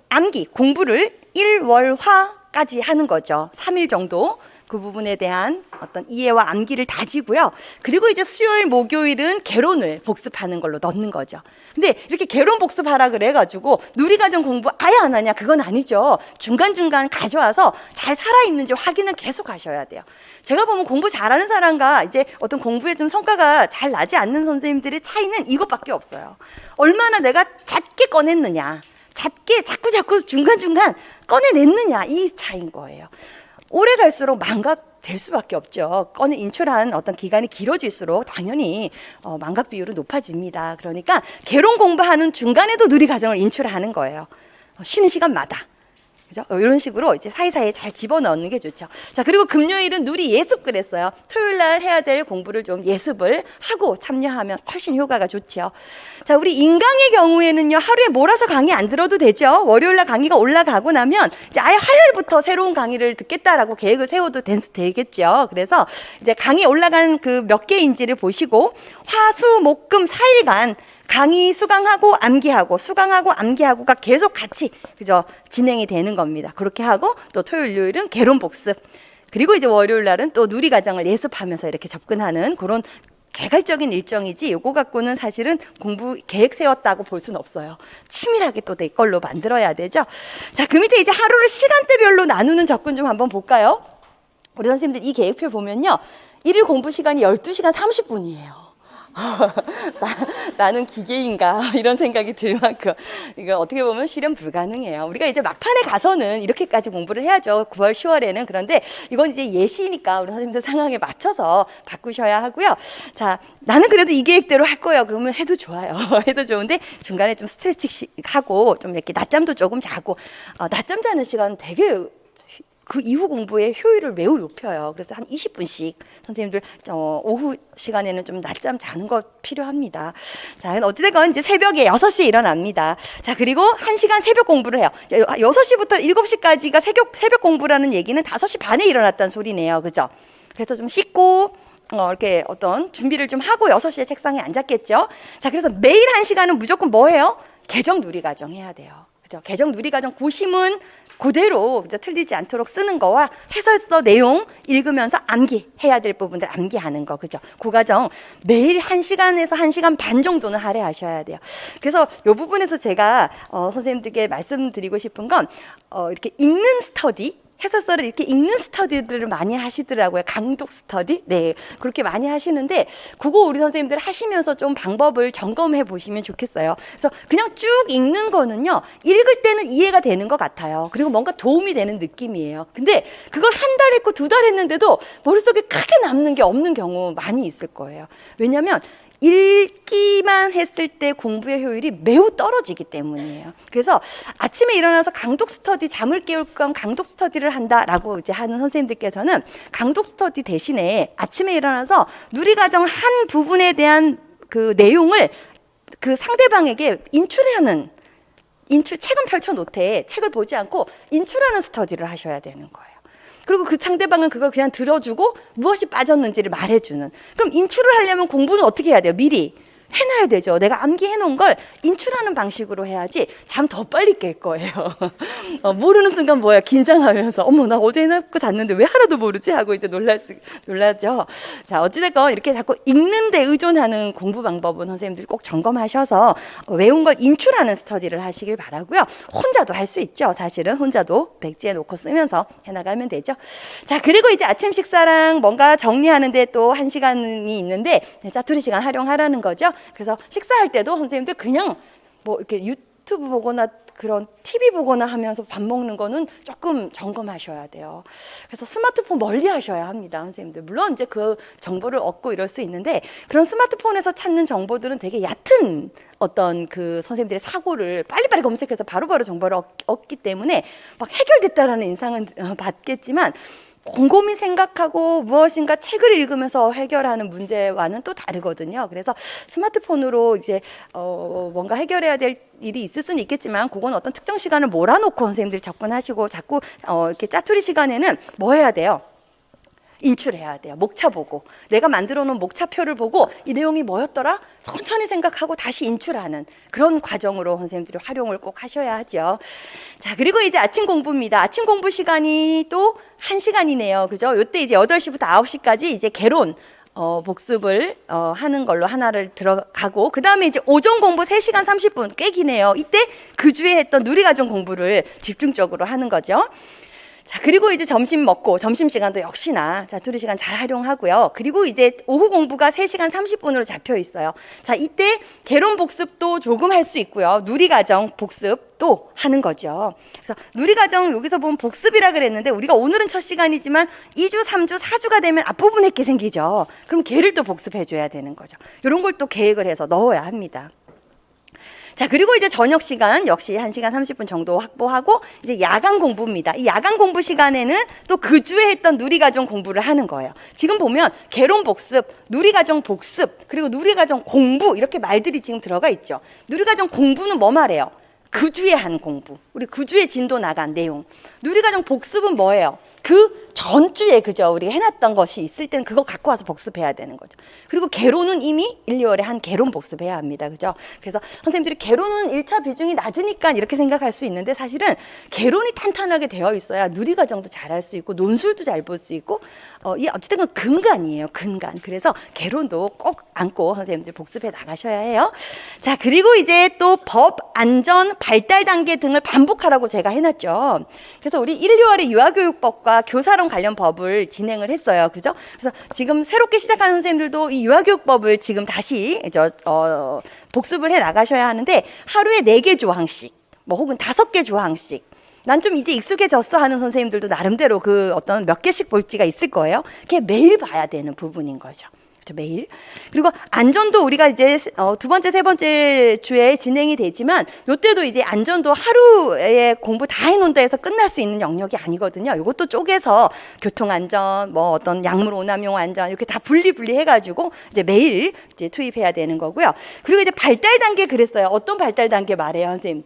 암기 공부를 일월화까지 하는 거죠. 3일 정도. 그 부분에 대한 어떤 이해와 암기를 다지고요. 그리고 이제 수요일, 목요일은 개론을 복습하는 걸로 넣는 거죠. 근데 이렇게 개론 복습하라 그래가지고 누리과정 공부 아예 안 하냐? 그건 아니죠. 중간중간 가져와서 잘 살아있는지 확인을 계속 하셔야 돼요. 제가 보면 공부 잘하는 사람과 이제 어떤 공부에 좀 성과가 잘 나지 않는 선생님들의 차이는 이것밖에 없어요. 얼마나 내가 잦게 꺼냈느냐. 잦게 자꾸 중간중간 꺼내냈느냐. 이 차이인 거예요. 오래 갈수록 망각될 수밖에 없죠. 인출한 어떤 기간이 길어질수록 당연히 망각 비율은 높아집니다. 그러니까 개론 공부하는 중간에도 누리과정을 인출하는 거예요. 쉬는 시간마다. 그죠? 이런 식으로 이제 사이사이에 잘 집어넣는 게 좋죠. 자, 그리고 금요일은 누리 예습 그랬어요. 토요일 날 해야 될 공부를 좀 예습을 하고 참여하면 훨씬 효과가 좋죠. 자, 우리 인강의 경우에는요, 하루에 몰아서 강의 안 들어도 되죠. 월요일 날 강의가 올라가고 나면 이제 아예 화요일부터 새로운 강의를 듣겠다라고 계획을 세워도 되겠죠. 그래서 이제 강의 올라간 그 몇 개인지를 보시고 화, 수, 목, 금 4일간 강의 수강하고 암기하고 수강하고 암기하고가 계속 같이 그죠 진행이 되는 겁니다. 그렇게 하고 또 토요일, 일요일은 개론 복습 그리고 이제 월요일 날은 또 누리과정을 예습하면서 이렇게 접근하는 그런 개괄적인 일정이지 요거 갖고는 사실은 공부 계획 세웠다고 볼 수는 없어요. 치밀하게 또 내 걸로 만들어야 되죠. 자, 그 밑에 이제 하루를 시간대별로 나누는 접근 좀 한번 볼까요? 우리 선생님들 이 계획표 보면요. 일일 공부 시간이 12시간 30분이에요. 나는 기계인가 이런 생각이 들 만큼 이거 어떻게 보면 실현 불가능해요. 우리가 이제 막판에 가서는 이렇게까지 공부를 해야죠. 9월, 10월에는. 그런데 이건 이제 예시니까 우리 선생님들 상황에 맞춰서 바꾸셔야 하고요. 자, 나는 그래도 이 계획대로 할 거예요. 그러면 해도 좋아요. 해도 좋은데 중간에 좀 스트레칭 하고 좀 이렇게 낮잠도 조금 자고 낮잠 자는 시간 되게 그 이후 공부의 효율을 매우 높여요. 그래서 한 20분씩 선생님들 오후 시간에는 좀 낮잠 자는 거 필요합니다. 자, 어찌됐건 이제 새벽에 6시에 일어납니다. 자, 그리고 1시간 새벽 공부를 해요. 6시부터 7시까지가 새벽 공부라는 얘기는 5시 반에 일어났다는 소리네요. 그죠? 그래서 좀 씻고 이렇게 어떤 준비를 좀 하고 6시에 책상에 앉았겠죠. 자, 그래서 매일 1시간은 무조건 뭐 해요? 개정 누리과정 해야 돼요. 그죠? 개정 누리과정 고심은 그대로 그죠? 틀리지 않도록 쓰는 거와 해설서 내용 읽으면서 암기해야 될 부분들 암기하는 거 그죠? 그 과정 매일 1시간에서 1시간 반 정도는 할애하셔야 돼요. 그래서 이 부분에서 제가 선생님들께 말씀드리고 싶은 건 이렇게 읽는 스터디 해설서를 이렇게 읽는 스터디들을 많이 하시더라고요. 강독 스터디. 네. 그렇게 많이 하시는데 그거 우리 선생님들 하시면서 좀 방법을 점검해 보시면 좋겠어요. 그래서 그냥 쭉 읽는 거는요. 읽을 때는 이해가 되는 것 같아요. 그리고 뭔가 도움이 되는 느낌이에요. 근데 그걸 한 달 했고 2달 했는데도 머릿속에 크게 남는 게 없는 경우 많이 있을 거예요. 왜냐하면 읽기만 했을 때 공부의 효율이 매우 떨어지기 때문이에요. 그래서 아침에 일어나서 강독 스터디 잠을 깨울 겸 강독 스터디를 한다라고 이제 하는 선생님들께서는 강독 스터디 대신에 아침에 일어나서 누리과정 한 부분에 대한 그 내용을 그 상대방에게 책은 펼쳐 놓되 책을 보지 않고 인출하는 스터디를 하셔야 되는 거예요. 그리고 그 상대방은 그걸 그냥 들어주고 무엇이 빠졌는지를 말해주는. 그럼 인출을 하려면 공부는 어떻게 해야 돼요? 미리 해놔야 되죠. 내가 암기해 놓은 걸 인출하는 방식으로 해야지 잠 더 빨리 깰 거예요. 모르는 순간 뭐야 긴장하면서 어머 나 어제 해놓고 잤는데 왜 하나도 모르지 하고 이제 놀라죠. 자 어찌됐건 이렇게 자꾸 읽는 데 의존하는 공부 방법은 선생님들 꼭 점검하셔서 외운 걸 인출하는 스터디를 하시길 바라고요. 혼자도 할 수 있죠. 사실은 혼자도 백지에 놓고 쓰면서 해나가면 되죠. 자 그리고 이제 아침 식사랑 뭔가 정리하는데 또 1시간이 있는데 짜투리 시간 활용하라는 거죠. 그래서 식사할 때도 선생님들 그냥 뭐 이렇게 유튜브 보거나 그런 TV 보거나 하면서 밥 먹는 거는 조금 점검하셔야 돼요. 그래서 스마트폰 멀리 하셔야 합니다, 선생님들. 물론 이제 그 정보를 얻고 이럴 수 있는데 그런 스마트폰에서 찾는 정보들은 되게 얕은 어떤 그 선생님들의 사고를 빨리빨리 검색해서 바로바로 정보를 얻기 때문에 막 해결됐다라는 인상은 받겠지만 곰곰이 생각하고 무엇인가 책을 읽으면서 해결하는 문제와는 또 다르거든요. 그래서 스마트폰으로 이제 뭔가 해결해야 될 일이 있을 수는 있겠지만 그건 어떤 특정 시간을 몰아놓고 선생님들이 접근하시고 자꾸 이렇게 짜투리 시간에는 뭐 해야 돼요? 인출해야 돼요. 목차 보고 내가 만들어 놓은 목차표를 보고 이 내용이 뭐였더라? 천천히 생각하고 다시 인출하는 그런 과정으로 선생님들이 활용을 꼭 하셔야 하죠. 자 그리고 이제 아침 공부입니다. 아침 공부 시간이 또 1시간이네요. 그죠? 요때 이제 8시부터 9시까지 이제 개론 복습을 하는 걸로 하나를 들어가고 그 다음에 이제 오전 공부 3시간 30분 꽤 기네요. 이때 그 주에 했던 누리과정 공부를 집중적으로 하는 거죠. 자 그리고 이제 점심 먹고 점심시간도 역시나 짜투리 시간 잘 활용하고요. 그리고 이제 오후 공부가 3시간 30분으로 잡혀 있어요. 자 이때 개론 복습도 조금 할 수 있고요. 누리과정 복습도 하는 거죠. 그래서 누리과정 여기서 보면 복습이라 그랬는데 우리가 오늘은 첫 시간이지만 2주, 3주, 4주가 되면 앞부분에 게 생기죠. 그럼 걔를 또 복습해 줘야 되는 거죠. 이런 걸 또 계획을 해서 넣어야 합니다. 자 그리고 이제 저녁 시간 역시 1시간 30분 정도 확보하고 이제 야간 공부입니다. 이 야간 공부 시간에는 또 그 주에 했던 누리과정 공부를 하는 거예요. 지금 보면 개론 복습, 누리과정 복습, 그리고 누리과정 공부 이렇게 말들이 지금 들어가 있죠. 누리과정 공부는 뭐 말해요? 그 주에 한 공부, 우리 그 주에 진도 나간 내용. 누리과정 복습은 뭐예요? 그 전주에 그죠 우리 해놨던 것이 있을 때는 그거 갖고 와서 복습해야 되는 거죠. 그리고 개론은 이미 1, 2월에 한 개론 복습해야 합니다. 그죠? 그래서 선생님들이 개론은 1차 비중이 낮으니까 이렇게 생각할 수 있는데 사실은 개론이 탄탄하게 되어 있어야 누리과정도 잘할 수 있고 논술도 잘 볼 수 있고 이 어쨌든 근간이에요. 근간. 그래서 개론도 꼭 안고 선생님들 복습해 나가셔야 해요. 자 그리고 이제 또 법, 안전, 발달 단계 등을 반복하라고 제가 해놨죠. 그래서 우리 1, 2월에 유아교육법과 교사론 관련 법을 진행을 했어요. 그죠? 그래서 지금 새롭게 시작하는 선생님들도 이 유아교육법을 지금 다시 복습을 해 나가셔야 하는데 하루에 4개 조항씩 뭐 혹은 5개 조항씩 난 좀 이제 익숙해졌어 하는 선생님들도 나름대로 그 어떤 몇 개씩 볼지가 있을 거예요. 그게 매일 봐야 되는 부분인 거죠. 매일. 그리고 안전도 우리가 이제 두 번째, 세 번째 주에 진행이 되지만 요때도 이제 안전도 하루에 공부 다 해놓는다 해서 끝날 수 있는 영역이 아니거든요. 이것도 쪼개서 교통안전, 뭐 어떤 약물 오남용 안전 이렇게 다 분리 해가지고 이제 매일 이제 투입해야 되는 거고요. 그리고 이제 발달 단계 그랬어요. 어떤 발달 단계 말해요, 선생님?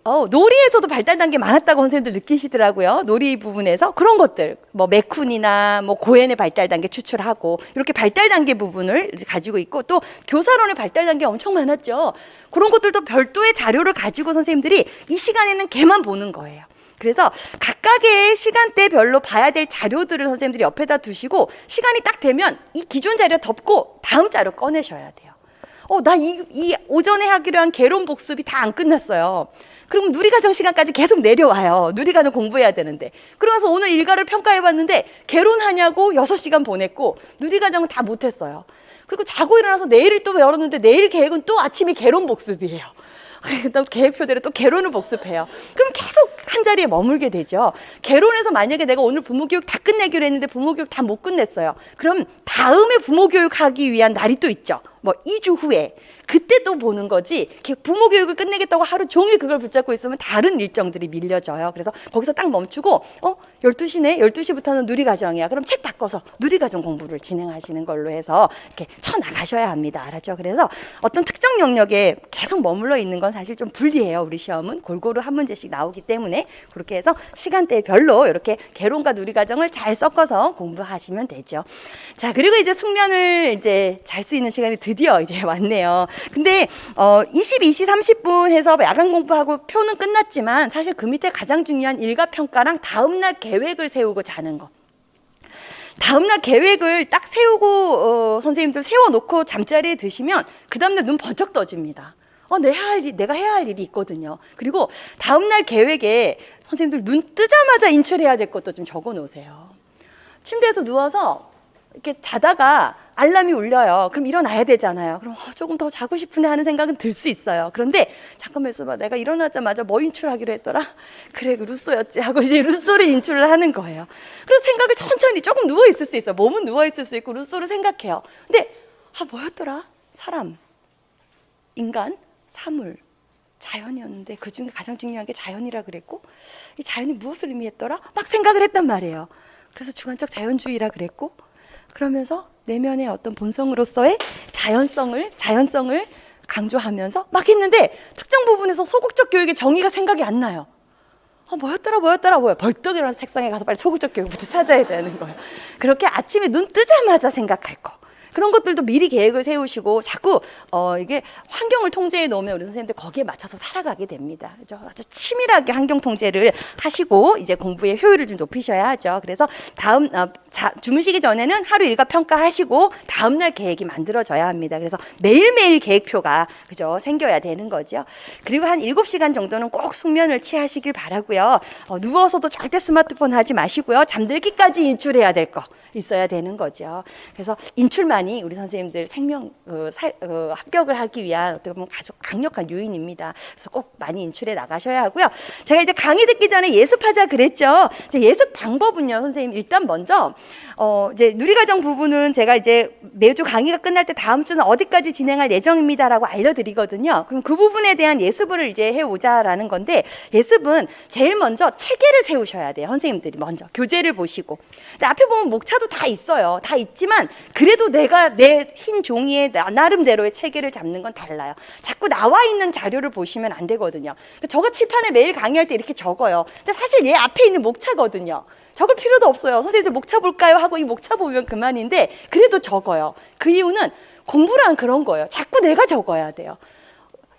놀이에서도 발달 단계 많았다고 선생님들 느끼시더라고요. 놀이 부분에서 그런 것들, 뭐 메쿤이나 뭐 고엔의 발달 단계 추출하고 이렇게 발달 단계 부분을 이제 가지고 있고 또 교사론의 발달 단계 엄청 많았죠. 그런 것들도 별도의 자료를 가지고 선생님들이 이 시간에는 걔만 보는 거예요. 그래서 각각의 시간대별로 봐야 될 자료들을 선생님들이 옆에다 두시고 시간이 딱 되면 이 기존 자료 덮고 다음 자료 꺼내셔야 돼요. 나 이 오전에 하기로 한 개론 복습이 다 안 끝났어요. 그럼 누리과정 시간까지 계속 내려와요. 누리과정 공부해야 되는데. 그러면서 오늘 일과를 평가해봤는데 개론하냐고 6시간 보냈고 누리과정은 다 못했어요. 그리고 자고 일어나서 내일을 또 열었는데 내일 계획은 또 아침에 개론 복습이에요. 또 계획표대로 또 개론을 복습해요. 그럼 계속 한 자리에 머물게 되죠. 개론에서 만약에 내가 오늘 부모교육 다 끝내기로 했는데 부모교육 다 못 끝냈어요. 그럼 다음에 부모교육 하기 위한 날이 또 있죠. 뭐 2주 후에. 그때 또 보는 거지 부모 교육을 끝내겠다고 하루 종일 그걸 붙잡고 있으면 다른 일정들이 밀려져요. 그래서 거기서 딱 멈추고 12시네? 12시부터는 누리과정이야. 그럼 책 바꿔서 누리과정 공부를 진행하시는 걸로 해서 이렇게 쳐나가셔야 합니다. 알았죠? 그래서 어떤 특정 영역에 계속 머물러 있는 건 사실 좀 불리해요. 우리 시험은 골고루 한 문제씩 나오기 때문에 그렇게 해서 시간대별로 이렇게 개론과 누리과정을 잘 섞어서 공부하시면 되죠. 자, 그리고 이제 숙면을 이제 잘 수 있는 시간이 드디어 이제 왔네요. 근데 22시 30분 해서 야간 공부하고 표는 끝났지만 사실 그 밑에 가장 중요한 일과 평가랑 다음날 계획을 세우고 자는 거. 다음날 계획을 딱 세우고 선생님들 세워놓고 잠자리에 드시면 그 다음날 눈 번쩍 떠집니다. 내가 해야 할 일이 있거든요. 그리고 다음날 계획에 선생님들 눈 뜨자마자 인출해야 될 것도 좀 적어 놓으세요. 침대에서 누워서 이렇게 자다가 알람이 울려요. 그럼 일어나야 되잖아요. 그럼 조금 더 자고 싶은데 하는 생각은 들 수 있어요. 그런데 잠깐만 있어봐. 내가 일어나자마자 뭐 인출하기로 했더라? 그래, 그 루소였지 하고 이제 루소를 인출을 하는 거예요. 그래서 생각을 천천히 조금 누워 있을 수 있어요. 몸은 누워 있을 수 있고 루소를 생각해요. 근데 뭐였더라? 사람, 인간, 사물, 자연이었는데 그 중에 가장 중요한 게 자연이라 그랬고 이 자연이 무엇을 의미했더라? 막 생각을 했단 말이에요. 그래서 주관적 자연주의라 그랬고 그러면서 내면의 어떤 본성으로서의 자연성을 강조하면서 막 했는데 특정 부분에서 소극적 교육의 정의가 생각이 안 나요. 뭐였더라 벌떡 일어나서 책상에 가서 빨리 소극적 교육부터 찾아야 되는 거예요. 그렇게 아침에 눈 뜨자마자 생각할 거. 그런 것들도 미리 계획을 세우시고 자꾸 이게 환경을 통제해 놓으면 우리 선생님들 거기에 맞춰서 살아가게 됩니다. 그죠? 아주 치밀하게 환경 통제를 하시고 이제 공부의 효율을 좀 높이셔야 하죠. 그래서 다음 주무시기 전에는 하루 일과 평가하시고 다음 날 계획이 만들어져야 합니다. 그래서 매일매일 계획표가 그죠? 생겨야 되는 거죠. 그리고 한 7시간 정도는 꼭 숙면을 취하시길 바라고요. 누워서도 절대 스마트폰 하지 마시고요. 잠들기까지 인출해야 될 거 있어야 되는 거죠. 그래서 인출만이 우리 선생님들 합격을 하기 위한 어떻게 보면 아주 강력한 요인입니다. 그래서 꼭 많이 인출해 나가셔야 하고요. 제가 이제 강의 듣기 전에 예습하자 그랬죠. 이제 예습 방법은요, 선생님 일단 먼저 이제 누리과정 부분은 제가 이제 매주 강의가 끝날 때 다음 주는 어디까지 진행할 예정입니다라고 알려드리거든요. 그럼 그 부분에 대한 예습을 이제 해오자라는 건데 예습은 제일 먼저 체계를 세우셔야 돼요. 선생님들이 먼저 교재를 보시고. 근데 앞에 보면 목차도 다 있어요. 다 있지만 그래도 내가 내 흰 종이에 나름대로의 체계를 잡는 건 달라요. 자꾸 나와 있는 자료를 보시면 안 되거든요. 저가 칠판에 매일 강의할 때 이렇게 적어요. 근데 사실 얘 앞에 있는 목차거든요. 적을 필요도 없어요. 선생님들 목차 볼까요? 하고 이 목차 보면 그만인데 그래도 적어요. 그 이유는 공부란 그런 거예요. 자꾸 내가 적어야 돼요.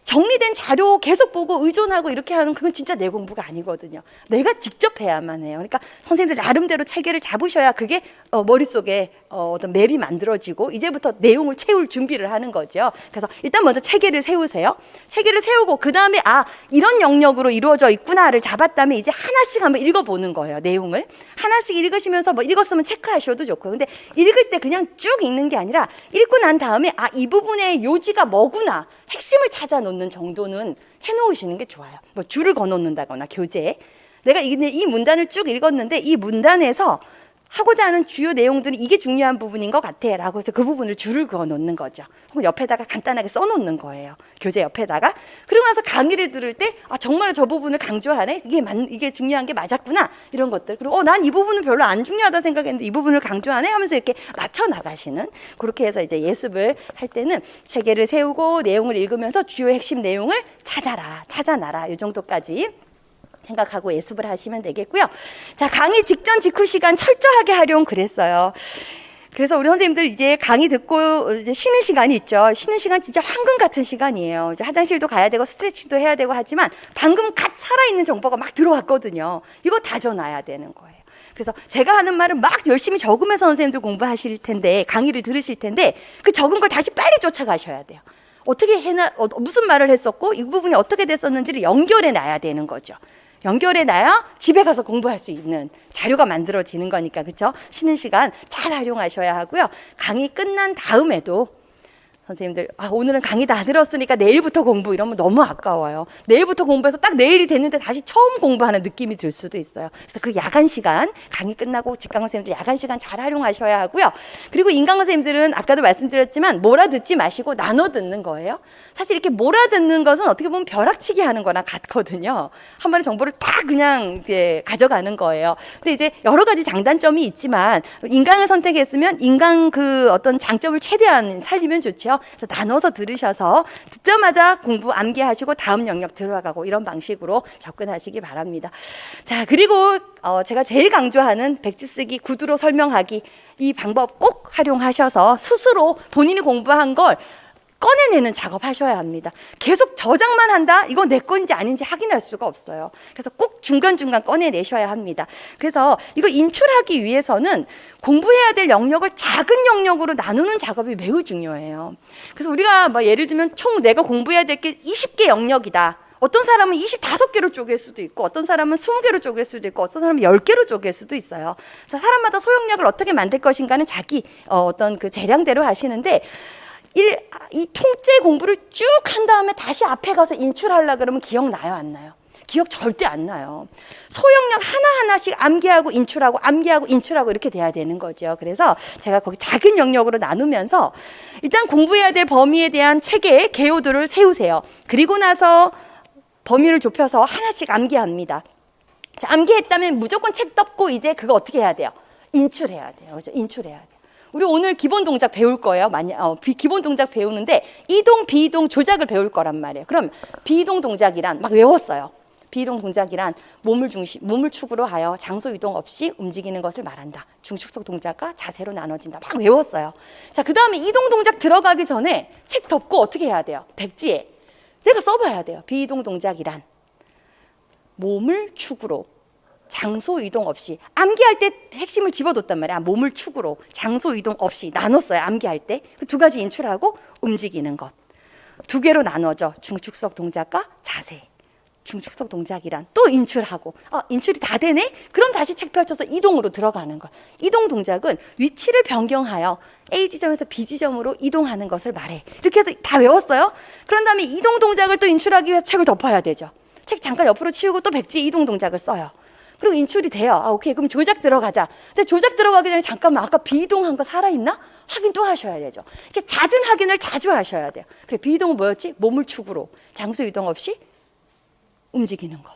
정리된 자료 계속 보고 의존하고 이렇게 하는 그건 진짜 내 공부가 아니거든요. 내가 직접 해야만 해요. 그러니까 선생님들 나름대로 체계를 잡으셔야 그게 머릿속에 어떤 맵이 만들어지고 이제부터 내용을 채울 준비를 하는 거죠. 그래서 일단 먼저 체계를 세우세요. 체계를 세우고 그 다음에 이런 영역으로 이루어져 있구나를 잡았다면 이제 하나씩 한번 읽어보는 거예요. 내용을 하나씩 읽으시면서 뭐 읽었으면 체크하셔도 좋고요. 근데 읽을 때 그냥 쭉 읽는 게 아니라 읽고 난 다음에 이 부분의 요지가 뭐구나 핵심을 찾아 놓는 정도는 해놓으시는 게 좋아요. 뭐 줄을 그어놓는다거나 교재에 내가 이 문단을 쭉 읽었는데 이 문단에서 하고자 하는 주요 내용들은 이게 중요한 부분인 것 같아 라고 해서 그 부분을 줄을 그어 놓는 거죠. 혹은 옆에다가 간단하게 써 놓는 거예요. 교재 옆에다가. 그리고 나서 강의를 들을 때 정말 저 부분을 강조하네. 이게 중요한 게 맞았구나. 이런 것들. 그리고 난 이 부분은 별로 안 중요하다 생각했는데 이 부분을 강조하네 하면서 이렇게 맞춰 나가시는, 그렇게 해서 이제 예습을 할 때는 체계를 세우고 내용을 읽으면서 주요 핵심 내용을 찾아놔라. 이 정도까지 생각하고 예습을 하시면 되겠고요. 자, 강의 직전 직후 시간 철저하게 활용 그랬어요. 그래서 우리 선생님들 이제 강의 듣고 이제 쉬는 시간이 있죠. 쉬는 시간 진짜 황금 같은 시간이에요. 이제 화장실도 가야 되고 스트레칭도 해야 되고 하지만 방금 갓 살아있는 정보가 막 들어왔거든요. 이거 다져놔야 되는 거예요. 그래서 제가 하는 말을 막 열심히 적으면서 선생님들 공부하실 텐데, 강의를 들으실 텐데 그 적은 걸 다시 빨리 쫓아가셔야 돼요. 어떻게 무슨 말을 했었고 이 부분이 어떻게 됐었는지를 연결해 놔야 되는 거죠. 연결해 놔야 집에 가서 공부할 수 있는 자료가 만들어지는 거니까, 그렇죠? 쉬는 시간 잘 활용하셔야 하고요. 강의 끝난 다음에도 선생님들 오늘은 강의 다 들었으니까 내일부터 공부 이러면 너무 아까워요. 내일부터 공부해서 딱 내일이 됐는데 다시 처음 공부하는 느낌이 들 수도 있어요. 그래서 그 야간 시간, 강의 끝나고 직강 선생님들 야간 시간 잘 활용하셔야 하고요. 그리고 인강 선생님들은 아까도 말씀드렸지만 몰아듣지 마시고 나눠 듣는 거예요. 사실 이렇게 몰아듣는 것은 어떻게 보면 벼락치기 하는 거나 같거든요. 한 번에 정보를 다 그냥 이제 가져가는 거예요. 근데 이제 여러 가지 장단점이 있지만 인강을 선택했으면 인강 그 어떤 장점을 최대한 살리면 좋죠. 그래서 나눠서 들으셔서 듣자마자 공부 암기하시고 다음 영역 들어가고 이런 방식으로 접근하시기 바랍니다. 자, 그리고 제가 제일 강조하는 백지 쓰기, 구두로 설명하기, 이 방법 꼭 활용하셔서 스스로 본인이 공부한 걸 꺼내내는 작업하셔야 합니다. 계속 저장만 한다? 이건 내 건지 아닌지 확인할 수가 없어요. 그래서 꼭 중간중간 꺼내내셔야 합니다. 그래서 이거 인출하기 위해서는 공부해야 될 영역을 작은 영역으로 나누는 작업이 매우 중요해요. 그래서 우리가 예를 들면 총 내가 공부해야 될 게 20개 영역이다. 어떤 사람은 25개로 쪼갤 수도 있고 어떤 사람은 20개로 쪼갤 수도 있고 어떤 사람은 10개로 쪼갤 수도 있어요. 그래서 사람마다 소용력을 어떻게 만들 것인가는 자기 어떤 그 재량대로 하시는데, 이 통째 공부를 쭉 한 다음에 다시 앞에 가서 인출하려고 그러면 기억나요, 안 나요? 기억 절대 안 나요. 소형력 하나하나씩 암기하고 인출하고 이렇게 돼야 되는 거죠. 그래서 제가 거기 작은 영역으로 나누면서 일단 공부해야 될 범위에 대한 체계, 개요들을 세우세요. 그리고 나서 범위를 좁혀서 하나씩 암기합니다. 자, 암기했다면 무조건 책 덮고 이제 그거 어떻게 해야 돼요? 인출해야 돼요. 그죠? 인출해야 돼요. 우리 오늘 기본 동작 배울 거예요. 기본 동작 배우는데 이동, 비이동, 조작을 배울 거란 말이에요. 그럼 비이동 동작이란 막 외웠어요. 비이동 동작이란 몸을 축으로 하여 장소 이동 없이 움직이는 것을 말한다. 중축적 동작과 자세로 나눠진다. 막 외웠어요. 자, 그 다음에 이동 동작 들어가기 전에 책 덮고 어떻게 해야 돼요? 백지에 내가 써봐야 돼요. 비이동 동작이란 몸을 축으로 장소 이동 없이, 암기할 때 핵심을 집어뒀단 말이야. 몸을 축으로 장소 이동 없이 나눴어요. 암기할 때 그 두 가지 인출하고 움직이는 것 두 개로 나눠져. 중축적 동작과 자세. 중축적 동작이란 또 인출하고, 인출이 다 되네? 그럼 다시 책 펼쳐서 이동으로 들어가는 것. 이동 동작은 위치를 변경하여 A 지점에서 B 지점으로 이동하는 것을 말해. 이렇게 해서 다 외웠어요. 그런 다음에 이동 동작을 또 인출하기 위해서 책을 덮어야 되죠. 책 잠깐 옆으로 치우고 또 백지에 이동 동작을 써요. 그리고 인출이 돼요. 오케이. 그럼 조작 들어가자. 근데 조작 들어가기 전에 잠깐만 아까 비이동한 거 살아있나? 확인 또 하셔야 되죠. 이렇게 잦은 확인을 자주 하셔야 돼요. 그래, 비이동은 뭐였지? 몸을 축으로 장소 이동 없이 움직이는 것.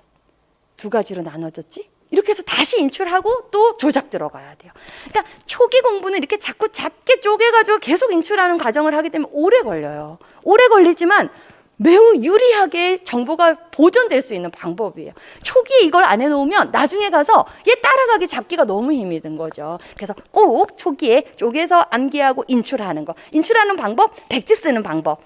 두 가지로 나눠졌지? 이렇게 해서 다시 인출하고 또 조작 들어가야 돼요. 그러니까 초기 공부는 이렇게 자꾸 작게 쪼개가지고 계속 인출하는 과정을 하게 되면 오래 걸려요. 오래 걸리지만 매우 유리하게 정보가 보존될 수 있는 방법이에요. 초기에 이걸 안 해놓으면 나중에 가서 얘 따라가기 잡기가 너무 힘이 든 거죠. 그래서 꼭 초기에 쪼개서 암기하고 인출하는 거. 인출하는 방법, 백지 쓰는 방법.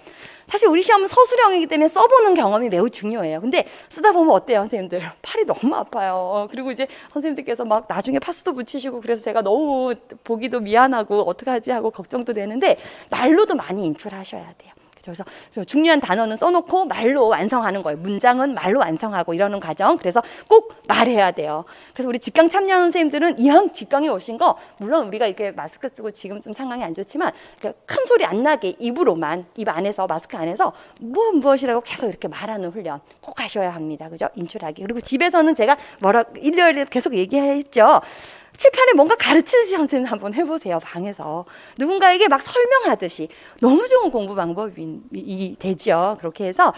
사실 우리 시험은 서술형이기 때문에 써보는 경험이 매우 중요해요. 근데 쓰다 보면 어때요, 선생님들? 팔이 너무 아파요. 그리고 이제 선생님들께서 막 나중에 파스도 붙이시고 그래서 제가 너무 보기도 미안하고 어떡하지 하고 걱정도 되는데 말로도 많이 인출하셔야 돼요. 그래서 중요한 단어는 써놓고 말로 완성하는 거예요. 문장은 말로 완성하고 이러는 과정. 그래서 꼭 말해야 돼요. 그래서 우리 직강 참여하는 선생님들은 이왕 직강에 오신 거, 물론 우리가 이렇게 마스크 쓰고 지금 좀 상황이 안 좋지만 큰 소리 안 나게 입으로만, 입 안에서, 마스크 안에서 무엇이라고 계속 이렇게 말하는 훈련 꼭 하셔야 합니다. 그죠? 인출하기. 그리고 집에서는 제가 일요일에 계속 얘기했죠. 칠판에 뭔가 가르치듯이 선생님 한번 해보세요. 방에서 누군가에게 막 설명하듯이. 너무 좋은 공부 방법이 되죠. 그렇게 해서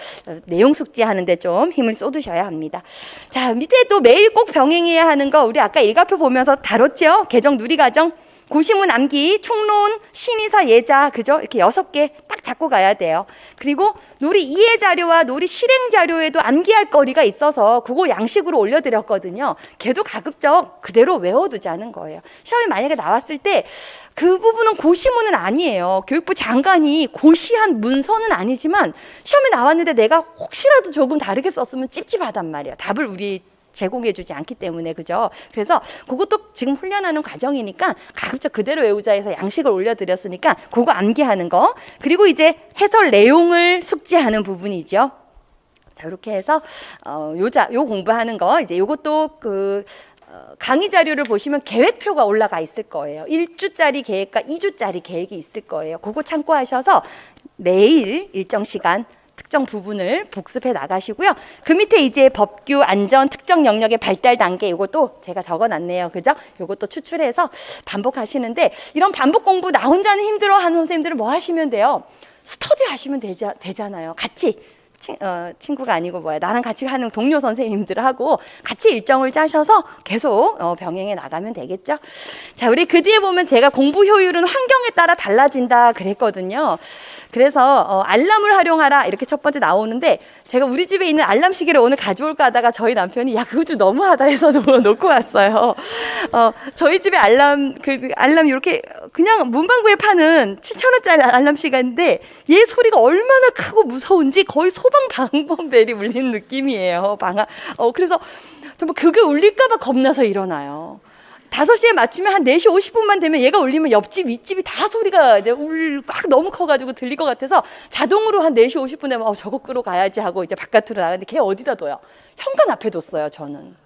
내용 숙지하는데 좀 힘을 쏟으셔야 합니다. 자, 밑에 또 매일 꼭 병행해야 하는 거 우리 아까 일과표 보면서 다뤘죠. 개정 누리과정, 고시문 암기, 총론, 신의사 예자, 그죠? 이렇게 6개 딱 잡고 가야 돼요. 그리고 놀이 이해 자료와 놀이 실행 자료에도 암기할 거리가 있어서 그거 양식으로 올려드렸거든요. 걔도 가급적 그대로 외워두자는 거예요. 시험에 만약에 나왔을 때 그 부분은 고시문은 아니에요. 교육부 장관이 고시한 문서는 아니지만 시험에 나왔는데 내가 혹시라도 조금 다르게 썼으면 찝찝하단 말이에요. 답을 우리 제공해주지 않기 때문에, 그죠? 그래서 그것도 지금 훈련하는 과정이니까 가급적 그대로 외우자 해서 양식을 올려드렸으니까 그거 암기하는 거, 그리고 이제 해설 내용을 숙지하는 부분이죠. 자, 이렇게 해서 요 공부하는 거, 이제 요것도 강의 자료를 보시면 계획표가 올라가 있을 거예요. 1주짜리 계획과 2주짜리 계획이 있을 거예요. 그거 참고하셔서 내일 일정 시간 특정 부분을 복습해 나가시고요. 그 밑에 이제 법규, 안전, 특정 영역의 발달 단계, 이것도 제가 적어놨네요. 그죠? 이것도 추출해서 반복하시는데, 이런 반복 공부 나 혼자는 힘들어하는 선생님들은 뭐 하시면 돼요? 스터디 하시면 되잖아요. 같이. 친구가 아니고 나랑 같이 하는 동료 선생님들하고 같이 일정을 짜셔서 계속 병행해 나가면 되겠죠. 자, 우리 그 뒤에 보면 제가 공부 효율은 환경에 따라 달라진다 그랬거든요. 그래서 알람을 활용하라 이렇게 첫 번째 나오는데, 제가 우리 집에 있는 알람 시계를 오늘 가져올까 하다가 저희 남편이 야 그거 좀 너무하다 해서 놓고 왔어요. 저희 집에 알람 이렇게 그냥 문방구에 파는 7,000원짜리 알람 시계인데 얘 소리가 얼마나 크고 무서운지 거의 방범벨이 울리는 느낌이에요. 그래서 정말 그게 울릴까봐 겁나서 일어나요. 5시에 맞추면 한 4시 50분만 되면 얘가 울리면 옆집, 윗집이 다 소리가 이제 막 너무 커가지고 들릴 것 같아서 자동으로 한 4시 50분 되면 저거 끄러 가야지 하고 이제 바깥으로 나가는데 걔 어디다 둬요? 현관 앞에 뒀어요, 저는.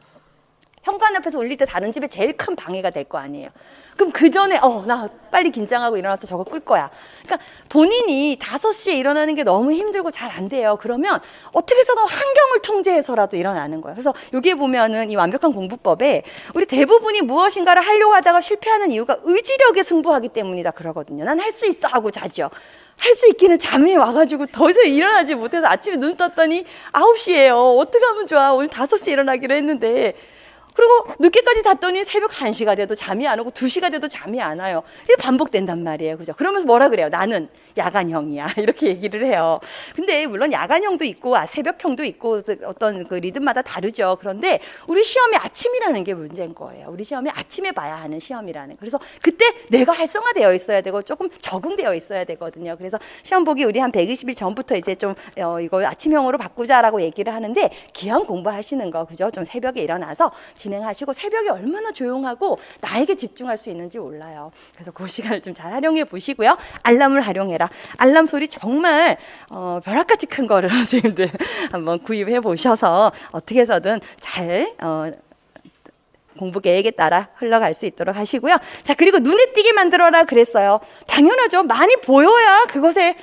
현관 앞에서 울릴 때 다른 집에 제일 큰 방해가 될 거 아니에요. 그럼 그 전에 나 빨리 긴장하고 일어나서 저거 끌 거야. 그러니까 본인이 5시에 일어나는 게 너무 힘들고 잘 안 돼요. 그러면 어떻게 해서든 환경을 통제해서라도 일어나는 거예요. 그래서 여기에 보면은 이 완벽한 공부법에 우리 대부분이 무엇인가를 하려고 하다가 실패하는 이유가 의지력에 승부하기 때문이다 그러거든요. 난 할 수 있어 하고 자죠. 할 수 있기는 잠이 와가지고 더 이상 일어나지 못해서 아침에 눈 떴더니 9시예요. 어떻게 하면 좋아? 오늘 5시에 일어나기로 했는데, 그리고 늦게까지 잤더니 새벽 1시가 돼도 잠이 안 오고 2시가 돼도 잠이 안 와요. 이게 반복된단 말이에요. 그죠? 그러면서 뭐라 그래요? 나는 야간형이야. 이렇게 얘기를 해요. 근데 물론 야간형도 있고 새벽형도 있고 어떤 그 리듬마다 다르죠. 그런데 우리 시험이 아침이라는 게 문제인 거예요. 우리 시험이 아침에 봐야 하는 시험이라는. 그래서 그때 내가 활성화되어 있어야 되고 조금 적응되어 있어야 되거든요. 그래서 시험 보기 우리 한 120일 전부터 이제 좀 이거 아침형으로 바꾸자라고 얘기를 하는데, 기한 공부하시는 거, 그죠? 좀 새벽에 일어나서 진행하시고, 새벽에 얼마나 조용하고 나에게 집중할 수 있는지 몰라요. 그래서 그 시간을 좀 잘 활용해 보시고요. 알람을 활용해라. 알람 소리 정말 벼락같이 큰 거를 선생님들 한번 구입해 보셔서 어떻게 해서든 잘 공부 계획에 따라 흘러갈 수 있도록 하시고요. 자, 그리고 눈에 띄게 만들어라 그랬어요. 당연하죠. 많이 보여야 그것에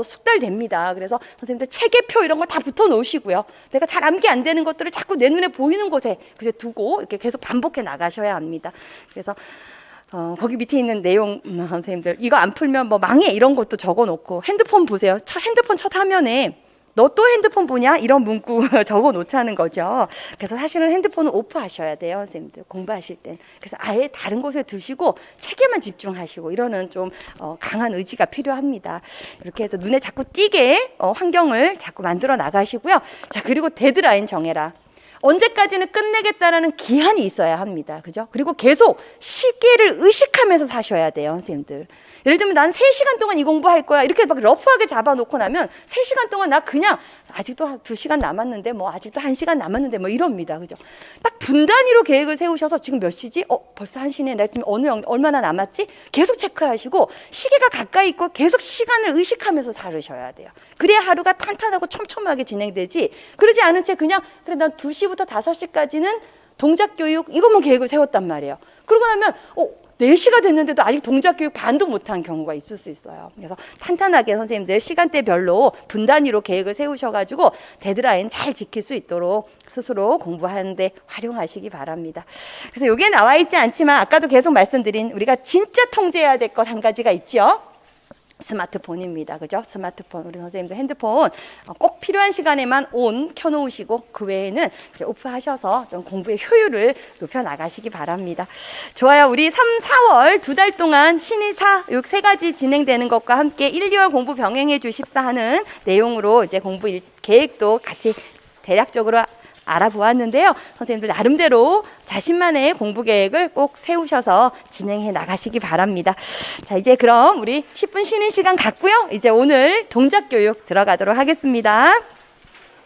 숙달됩니다. 그래서 선생님들 체계표 이런 거 다 붙여 놓으시고요. 내가 잘 암기 안 되는 것들을 자꾸 내 눈에 보이는 곳에 그제 두고 이렇게 계속 반복해 나가셔야 합니다. 그래서 거기 밑에 있는 내용, 선생님들 이거 안 풀면 망해 이런 것도 적어 놓고, 핸드폰 보세요. 핸드폰 첫 화면에 너 또 핸드폰 보냐? 이런 문구 적어 놓자는 거죠. 그래서 사실은 핸드폰은 오프하셔야 돼요, 선생님들 공부하실 땐. 그래서 아예 다른 곳에 두시고 책에만 집중하시고 이러는 좀 강한 의지가 필요합니다. 이렇게 해서 눈에 자꾸 띄게 환경을 자꾸 만들어 나가시고요. 자, 그리고 데드라인 정해라. 언제까지는 끝내겠다라는 기한이 있어야 합니다. 그죠? 그리고 계속 시계를 의식하면서 사셔야 돼요, 선생님들. 예를 들면 난 3시간 동안 이 공부할 거야. 이렇게 막 러프하게 잡아놓고 나면 3시간 동안 나 그냥 아직도 2시간 남았는데 아직도 1시간 남았는데 이럽니다. 그죠? 딱 분 단위로 계획을 세우셔서 지금 몇 시지? 벌써 1시네. 나 지금 얼마나 남았지? 계속 체크하시고 시계가 가까이 있고 계속 시간을 의식하면서 살으셔야 돼요. 그래야 하루가 탄탄하고 촘촘하게 진행되지. 그러지 않은 채 그냥 그래 난 2시부터 5시까지는 동작 교육 이것만 계획을 세웠단 말이에요. 그러고 나면 4시가 됐는데도 아직 동작 교육 반도 못한 경우가 있을 수 있어요. 그래서 탄탄하게 선생님들 시간대별로 분단위로 계획을 세우셔가지고 데드라인 잘 지킬 수 있도록 스스로 공부하는데 활용하시기 바랍니다. 그래서 여기에 나와 있지 않지만 아까도 계속 말씀드린 우리가 진짜 통제해야 될 것 한 가지가 있죠. 스마트폰입니다. 그죠? 스마트폰. 우리 선생님들 핸드폰 꼭 필요한 시간에만 온 켜놓으시고 그 외에는 이제 오프 하셔서 좀 공부의 효율을 높여 나가시기 바랍니다. 좋아요. 우리 3, 4월 2달 동안 신의사 요 3가지 진행되는 것과 함께 1, 2월 공부 병행해 주십사 하는 내용으로 이제 공부 계획도 같이 대략적으로 알아보았는데요. 선생님들 나름대로 자신만의 공부 계획을 꼭 세우셔서 진행해 나가시기 바랍니다. 자, 이제 그럼 우리 10분 쉬는 시간 갖고요. 이제 오늘 동작 교육 들어가도록 하겠습니다.